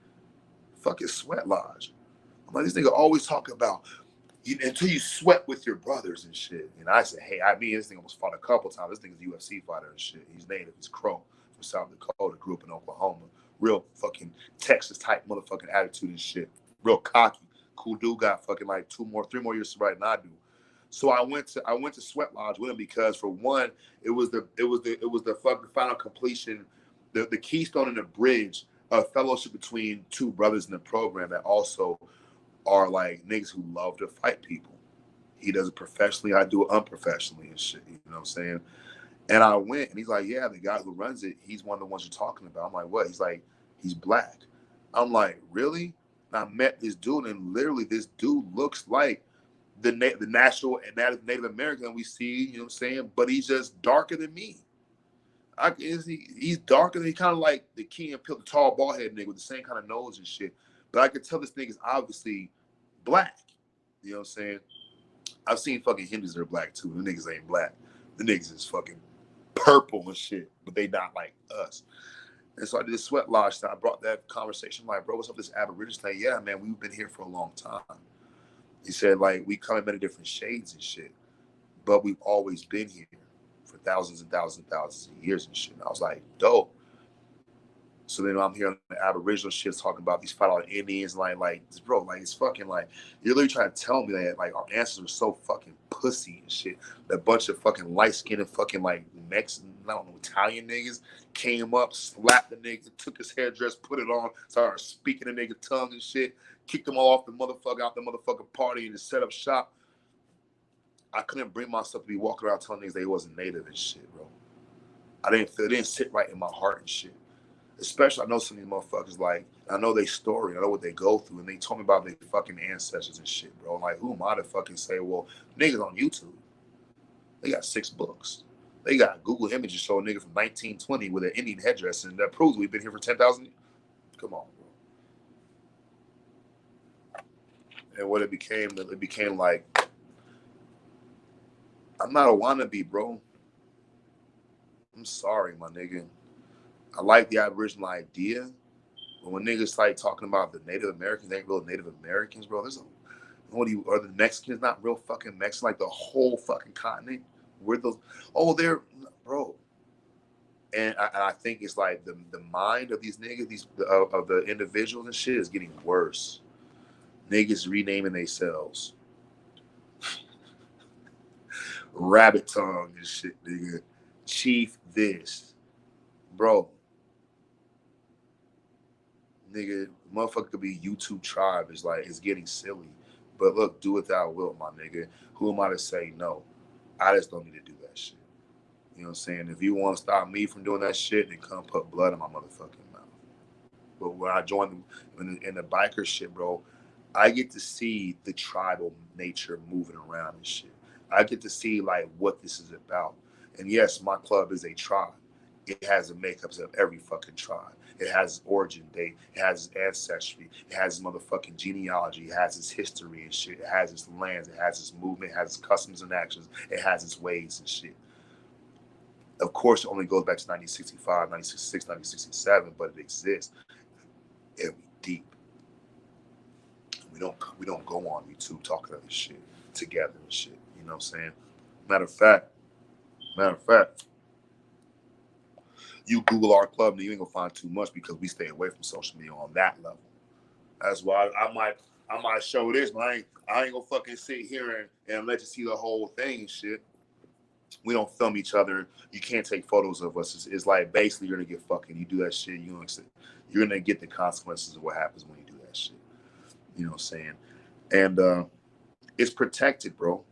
fucking Sweat Lodge. I'm like, this nigga always talking about until you sweat with your brothers and shit. And I said, hey, this thing almost fought a couple times. This nigga's a UFC fighter and shit. He's native. He's Crow from South Dakota. Grew up in Oklahoma. Real fucking Texas type motherfucking attitude and shit. Real cocky. Cool dude. Got fucking like 3 more years to write than I do. So I went to Sweat Lodge with him because for one, it was the fucking final completion, the keystone and the bridge of fellowship between two brothers in the program that also are like niggas who love to fight people. He does it professionally, I do it unprofessionally and shit. You know what I'm saying? And I went and he's like, yeah, the guy who runs it, he's one of the ones you're talking about. I'm like, what? He's like, he's black. I'm like, really? And I met this dude and literally this dude looks like the natural and Native American we see, you know what I'm saying? But he's just darker than me. He's darker than he kind of like the Key and Peele, the tall bald head nigga with the same kind of nose and shit. But I could tell this nigga's obviously black. You know what I'm saying? I've seen fucking Hindus that are black too. The niggas ain't black. The niggas is fucking purple and shit, but they not like us. And so I did a Sweat Lodge and I brought that conversation. I'm like, bro, what's up with this Aboriginal thing? Yeah, man, we've been here for a long time. He said, like, we come in many different shades and shit, but we've always been here for thousands and thousands and thousands of years and shit. And I was like, dope. So then I'm hearing the Aboriginal shit talking about these fight out Indians, like, bro, like it's fucking like you're literally trying to tell me that like our ancestors were so fucking pussy and shit. That bunch of fucking light skinned and fucking like Mexican, I don't know, Italian niggas came up, slapped the nigga, took his hairdress, put it on, started speaking the nigga tongue and shit, kicked them all off the motherfucker out the motherfucking party and just set up shop. I couldn't bring myself to be walking around telling niggas they wasn't native and shit, bro. It didn't sit right in my heart and shit. Especially, I know some of these motherfuckers, like, I know their story, I know what they go through, and they told me about their fucking ancestors and shit, bro. Like, who am I to fucking say, well, niggas on YouTube, they got 6 books. They got Google images show a nigga from 1920 with an Indian headdress, and that proves we've been here for 10,000 years. Come on, bro. And what it became like, I'm not a wannabe, bro. I'm sorry, my nigga. I like the Aboriginal idea, but when niggas like talking about the Native Americans, they ain't real Native Americans, bro. Are the Mexicans not real fucking Mexicans? Like the whole fucking continent? We're those, they're, bro. And I think it's like the mind of these niggas, of the individuals and shit is getting worse. Niggas renaming themselves. Rabbit tongue and shit, nigga. Chief this. Bro, nigga, motherfucker could be YouTube tribe. It's getting silly. But look, do it thou wilt, my nigga. Who am I to say no? I just don't need to do that shit. You know what I'm saying? If you want to stop me from doing that shit, then come put blood in my motherfucking mouth. But when I joined in the biker shit, bro, I get to see the tribal nature moving around and shit. I get to see like what this is about. And yes, my club is a tribe. It has the makeups of every fucking tribe. It has its origin date. It has its ancestry. It has its motherfucking genealogy. It has its history and shit. It has its lands. It has its movement. It has its customs and actions. It has its ways and shit. Of course, it only goes back to 1965, 1966, 1967, but it exists. And we deep. We don't go on YouTube talking about this shit together and shit. You know what I'm saying? Matter of fact, you Google our club and you ain't gonna find too much because we stay away from social media on that level. That's why I might show this, but I ain't gonna fucking sit here and let you see the whole thing and shit. We don't film each other. You can't take photos of us. It's like basically you're gonna get fucking. You do that shit, you're gonna get the consequences of what happens when you do that shit. You know what I'm saying? And it's protected, bro.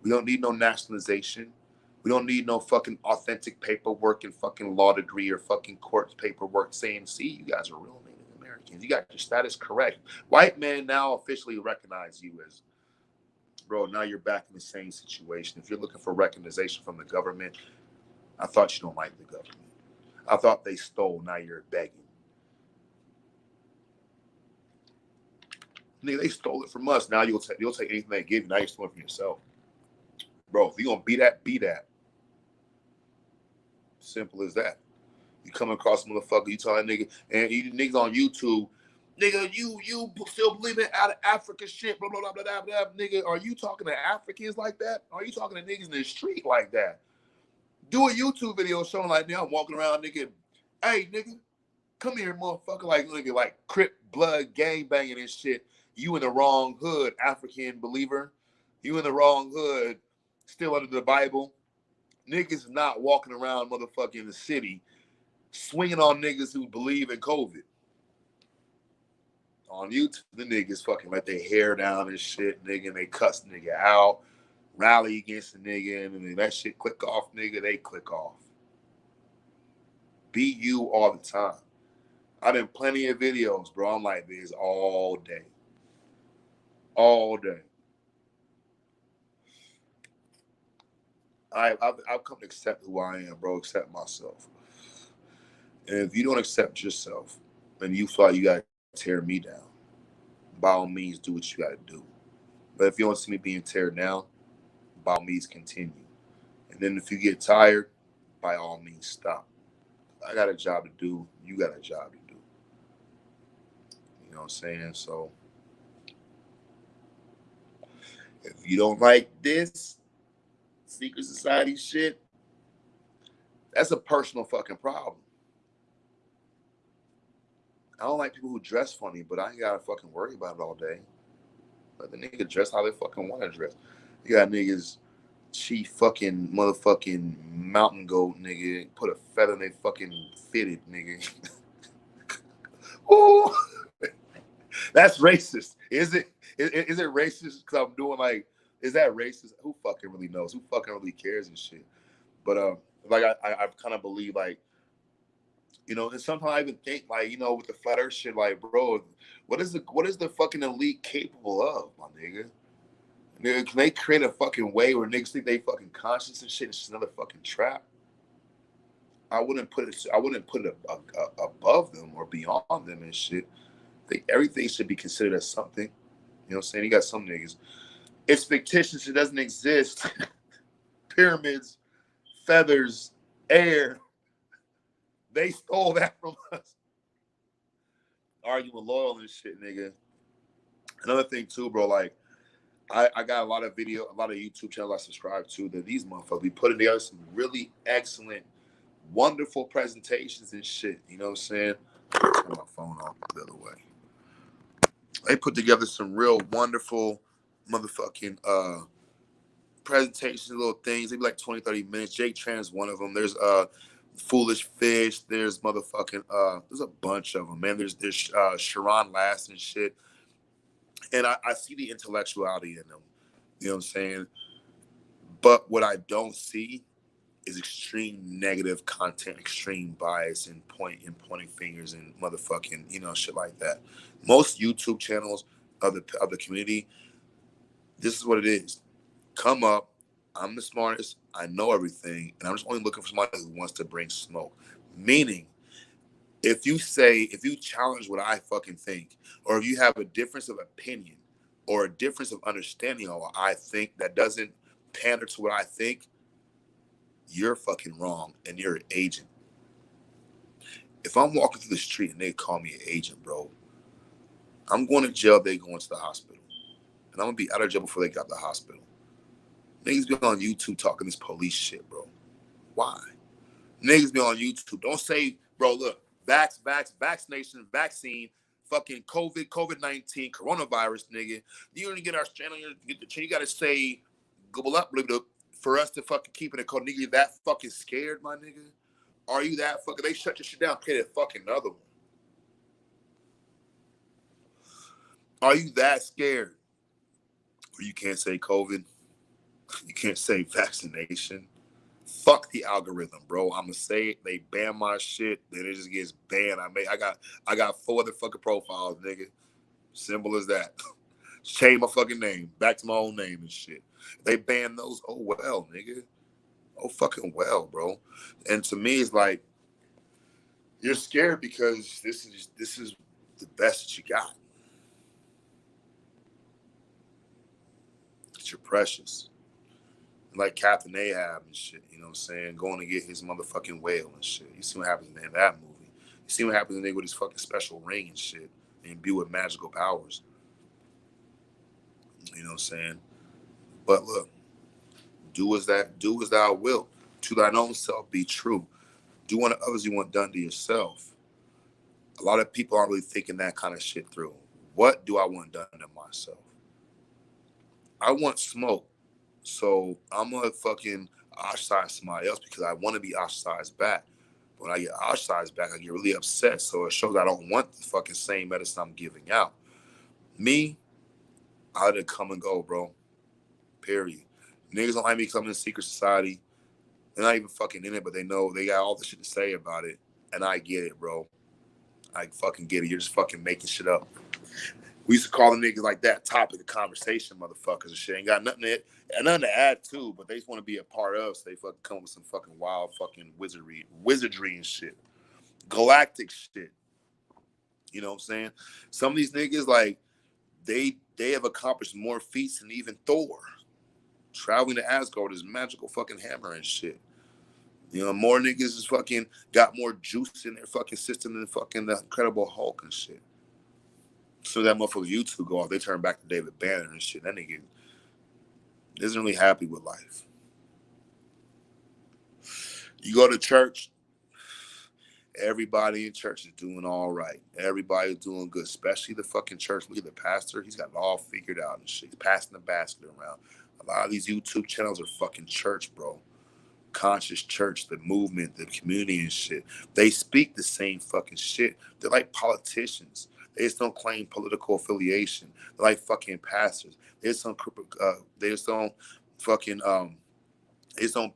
We don't need no nationalization. We don't need no fucking authentic paperwork and fucking law degree or fucking court paperwork saying, see, you guys are real Native Americans. You got your status correct. White men now officially recognize you as, bro, now you're back in the same situation. If you're looking for recognition from the government, I thought you don't like the government. I thought they stole, now you're begging. Nigga, they stole it from us. Now you'll take anything they give you. Now you're stealing from yourself. Bro, if you're going to be that. Simple as that. You come across a motherfucker, you tell that nigga, and you niggas on YouTube, nigga, you still believe in out of Africa shit, blah, blah, blah, blah, blah, blah. Nigga, are you talking to Africans like that? Are you talking to niggas in the street like that? Do a YouTube video showing like, nigga, I'm walking around, nigga, hey, nigga, come here, motherfucker, like, nigga, like Crip blood gang banging and shit. You in the wrong hood, African believer. You in the wrong hood, still under the Bible. Niggas not walking around motherfucking the city swinging on niggas who believe in COVID. On YouTube, the niggas fucking let their hair down and shit, nigga, and they cuss nigga out, rally against the nigga, and then that shit click off, nigga, they click off. Be you all the time. I've been plenty of videos, bro. I'm like this all day. All day. I've come to accept who I am, bro. Accept myself. And if you don't accept yourself, and you feel like you gotta tear me down, by all means, do what you gotta do. But if you don't see me being teared down, by all means, continue. And then if you get tired, by all means, stop. I got a job to do. You got a job to do. You know what I'm saying? So if you don't like this secret society shit, that's a personal fucking problem. I don't like people who dress funny, but I ain't gotta fucking worry about it all day. Let the nigga dress how they fucking want to dress. You got niggas, chief fucking motherfucking mountain goat nigga, put a feather in they fucking fitted nigga. Ooh, that's racist. Is it? Is it racist? Because I'm doing like, is that racist? Who fucking really knows? Who fucking really cares and shit? But like I kind of believe like, you know, and sometimes I even think like, you know, with the flat earth shit, like, bro, what is the fucking elite capable of, my nigga? Nigga, can they create a fucking way where niggas think they fucking conscious and shit? It's just another fucking trap. I wouldn't put it above them or beyond them and shit. Everything should be considered as something. You know what I'm saying? You got some niggas. It's fictitious. It doesn't exist. Pyramids, feathers, air. They stole that from us. Arguing loyal and shit, nigga. Another thing too, bro, like I got a lot of YouTube channels I subscribe to that these motherfuckers be putting together some really excellent, wonderful presentations and shit. You know what I'm saying? Turn my phone off the other way. They put together some real wonderful motherfucking presentations, little things. They be like 20, 30 minutes. Jake Tran's one of them. There's Foolish Fish. There's motherfucking there's a bunch of them, man. There's Sharon Last and shit. And I see the intellectuality in them. You know what I'm saying? But what I don't see is extreme negative content, extreme bias, and pointing fingers and motherfucking, you know, shit like that. Most YouTube channels of the community, this is what it is. Come up, I'm the smartest. I know everything, and I'm just only looking for somebody who wants to bring smoke. Meaning, if you challenge what I fucking think, or if you have a difference of opinion or a difference of understanding on what I think that doesn't pander to what I think, you're fucking wrong and you're an agent. If I'm walking through the street and they call me an agent, bro, I'm going to jail, they going to the hospital. And I'm gonna be out of jail before they got to the hospital. Niggas be on YouTube talking this police shit, bro. Why? Niggas be on YouTube. Don't say, bro, look, vaccination, vaccine, fucking COVID-19, coronavirus, nigga. You don't get our channel, you gotta say, gobble up, for us to fucking keep it a code. Nigga, you that fucking scared, my nigga? Are you that fucking, they shut your shit down, create a fucking another one. Are you that scared? Or you can't say COVID, you can't say vaccination. Fuck the algorithm, bro. I'ma say it. They ban my shit, then it just gets banned. I got 4 other fucking profiles, nigga. Simple as that. Change my fucking name back to my own name and shit. They ban those. Oh well, nigga. Oh fucking well, bro. And to me, it's like you're scared because this is the best that you got. It's your precious. Like Captain Ahab and shit, you know what I'm saying? Going to get his motherfucking whale and shit. You see what happens in that movie. You see what happens in there with his fucking special ring and shit. And imbue with magical powers. You know what I'm saying? But look, do as thou wilt. To thine own self be true. Do unto others you want done to yourself. A lot of people aren't really thinking that kind of shit through. What do I want done to myself? I want smoke. So I'm gonna fucking ostracize somebody else because I want to be ostracized back. When I get ostracized back, I get really upset. So it shows I don't want the fucking same medicine I'm giving out. Me, I let it come and go, bro. Period. Niggas don't like me coming in secret society. They're not even fucking in it, but they know they got all the shit to say about it. And I get it, bro. I fucking get it. You're just fucking making shit up. We used to call the niggas like that topic of conversation, motherfuckers and shit. Ain't got nothing to add to, but they just want to be a part of. So they fucking come with some fucking wild fucking wizardry and shit, galactic shit. You know what I'm saying? Some of these niggas like they have accomplished more feats than even Thor. Traveling to Asgard is magical fucking hammer and shit. You know, more niggas is fucking got more juice in their fucking system than fucking the Incredible Hulk and shit. So that motherfucker YouTube go off, they turn back to David Banner and shit. That nigga isn't really happy with life. You go to church, everybody in church is doing all right. Everybody's doing good, especially the fucking church leader, the pastor. He's got it all figured out and shit. He's passing the basket around. A lot of these YouTube channels are fucking church, bro. Conscious church, the movement, the community and shit. They speak the same fucking shit. They're like politicians. They just don't claim political affiliation. They're like fucking pastors. They just don't fucking they just don't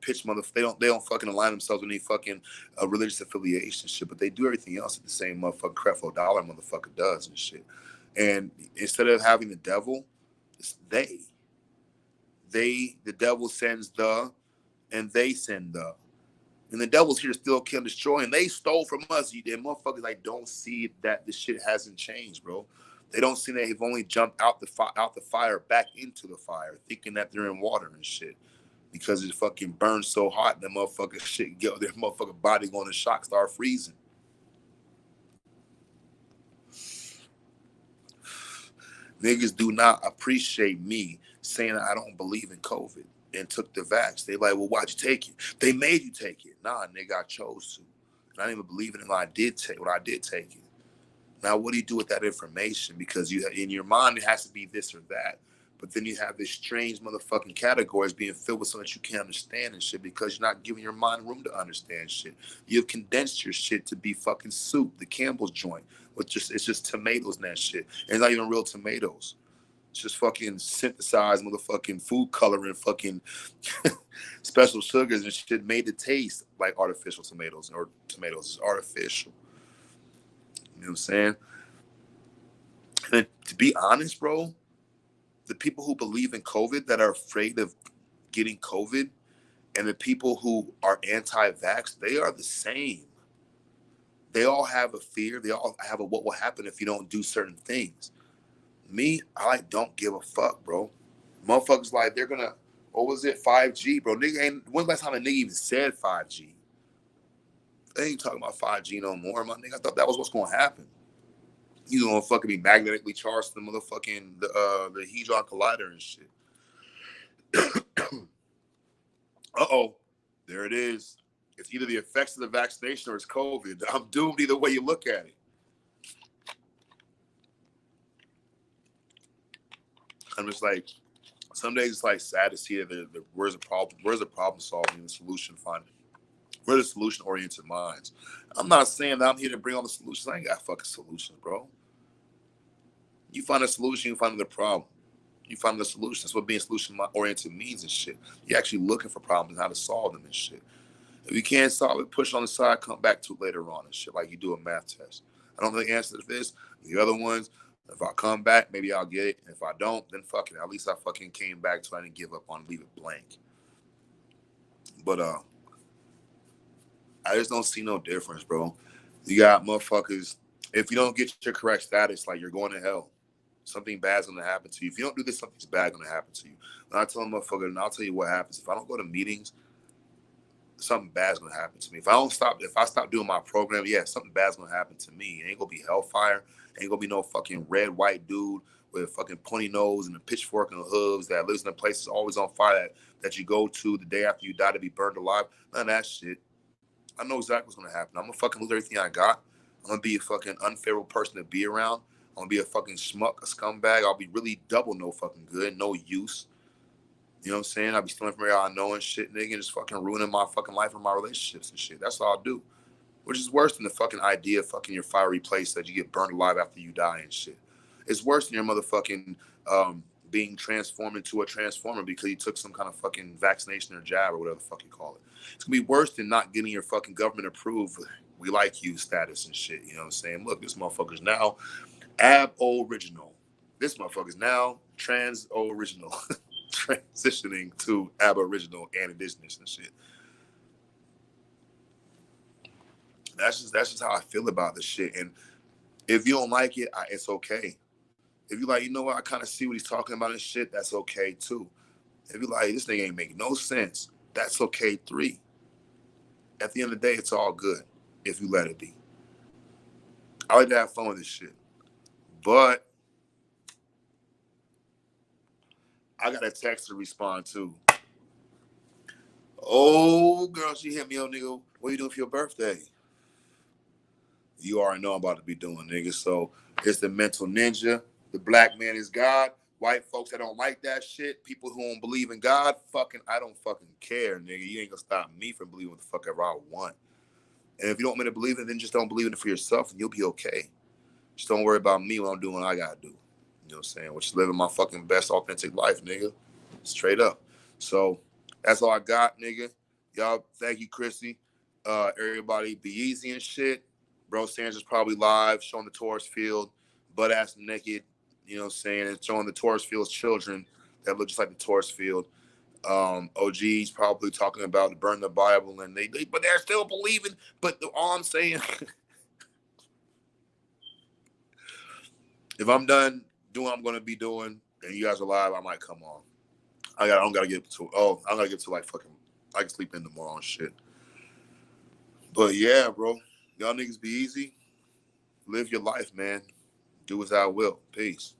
pitch they don't fucking align themselves with any fucking religious affiliation shit. But they do everything else that the same motherfucking Creflo Dollar motherfucker does and shit. And instead of having the devil, it's they. The devil sends the and they send the. And the devil's here to still kill and destroy, and they stole from us. You and motherfuckers like don't see that the shit hasn't changed, bro. They don't see that they've only jumped out the fire back into the fire, thinking that they're in water and shit. Because it fucking burns so hot, that motherfucker shit get their motherfucking body going to shock, start freezing. Niggas do not appreciate me saying I don't believe in COVID and took the vax. They like, well, why'd you take it? They made you take it. Nah, nigga, I chose to. And I didn't even believe in it when I did take it. Now, what do you do with that information? Because you in your mind, it has to be this or that. But then you have this strange motherfucking categories being filled with something that you can't understand and shit because you're not giving your mind room to understand shit. You've condensed your shit to be fucking soup, the Campbell's joint. It's just tomatoes and that shit. And it's not even real tomatoes. It's just fucking synthesized motherfucking food coloring, fucking special sugars and shit made to taste like artificial tomatoes or tomatoes is artificial. You know what I'm saying? And to be honest, bro, the people who believe in COVID that are afraid of getting COVID and the people who are anti-vax, they are the same. They all have a fear. They all have a what will happen if you don't do certain things. Me, I like don't give a fuck, bro. Motherfuckers like they're gonna, what was it, 5G, bro? Nigga ain't, when's the last time a nigga even said 5G? They ain't talking about 5G no more, my nigga. I thought that was what's gonna happen. You gonna fucking be magnetically charged to the motherfucking the Hadron Collider and shit. Uh-oh. There it is. It's either the effects of the vaccination or it's COVID. I'm doomed either way you look at it. I'm just like, some days it's like sad to see that where's the problem solving and the solution finding. We're the solution oriented minds. I'm not saying that I'm here to bring all the solutions. I ain't got fucking solutions, bro. You find a solution, you find the problem. You find the solution. That's what being solution oriented means and shit. You're actually looking for problems and how to solve them and shit. If you can't solve it, push on the side, come back to it later on and shit, like you do a math test. I don't know the answer to this. The other ones, if I come back, maybe I'll get it. And if I don't, then fuck it. At least I fucking came back so I didn't give up on it, leave it blank. But I just don't see no difference, bro. You got motherfuckers, if you don't get your correct status, like you're going to hell. Something bad's gonna happen to you. If you don't do this, something's bad gonna happen to you. And I tell them, motherfucker, and I'll tell you what happens. If I don't go to meetings, something bad's gonna happen to me. If I stop doing my program, yeah, something bad's gonna happen to me. It ain't gonna be hellfire. Ain't gonna be no fucking red, white dude with a fucking pointy nose and a pitchfork and hooves that lives in a place that's always on fire that you go to the day after you die to be burned alive. None of that shit. I know exactly what's gonna happen. I'm gonna fucking lose everything I got. I'm gonna be a fucking unfavorable person to be around. I'm gonna be a fucking schmuck, a scumbag. I'll be really double no fucking good, no use. You know what I'm saying? I'll be stealing from everybody I know and shit, nigga, and just fucking ruining my fucking life and my relationships and shit. That's all I'll do. Which is worse than the fucking idea of fucking your fiery place that you get burned alive after you die and shit. It's worse than your motherfucking being transformed into a transformer because you took some kind of fucking vaccination or jab or whatever the fuck you call it. It's gonna be worse than not getting your fucking government approved, we like you status and shit. You know what I'm saying? Look, this motherfucker's now ab-original. This motherfucker's now trans-original. Transitioning to aboriginal and indigenous and shit. That's just how I feel about this shit. And if you don't like it, it's okay. If you like, you know what, I kind of see what he's talking about and shit, that's okay too. If you like, this thing ain't make no sense, that's okay 3. At the end of the day, it's all good if you let it be. I like to have fun with this shit. But I got a text to respond to. Oh, girl, she hit me up, nigga. What are you doing for your birthday? You already know I'm about to be doing, nigga. So it's the mental ninja. The black man is God. White folks that don't like that shit. People who don't believe in God. I don't fucking care, nigga. You ain't gonna stop me from believing what the fuck ever I want. And if you don't want me to believe it, then just don't believe in it for yourself and you'll be okay. Just don't worry about me when I'm doing what I gotta do. You know what I'm saying? Which is living my fucking best authentic life, nigga. Straight up. So that's all I got, nigga. Y'all, thank you, Chrissy. Everybody be easy and shit. Bro Sanders probably live showing the Taurus field, butt ass naked, you know what I'm saying, and showing the Taurus field's children that look just like the Taurus field. OG's probably talking about burn the Bible and but they're still believing. But all I'm saying, if I'm done doing what I'm gonna be doing and you guys are live, I might come on. I don't gotta get to I'm gonna get to like fucking I can sleep in tomorrow and shit. But yeah, bro. Y'all niggas be easy. Live your life, man. Do as I will. Peace.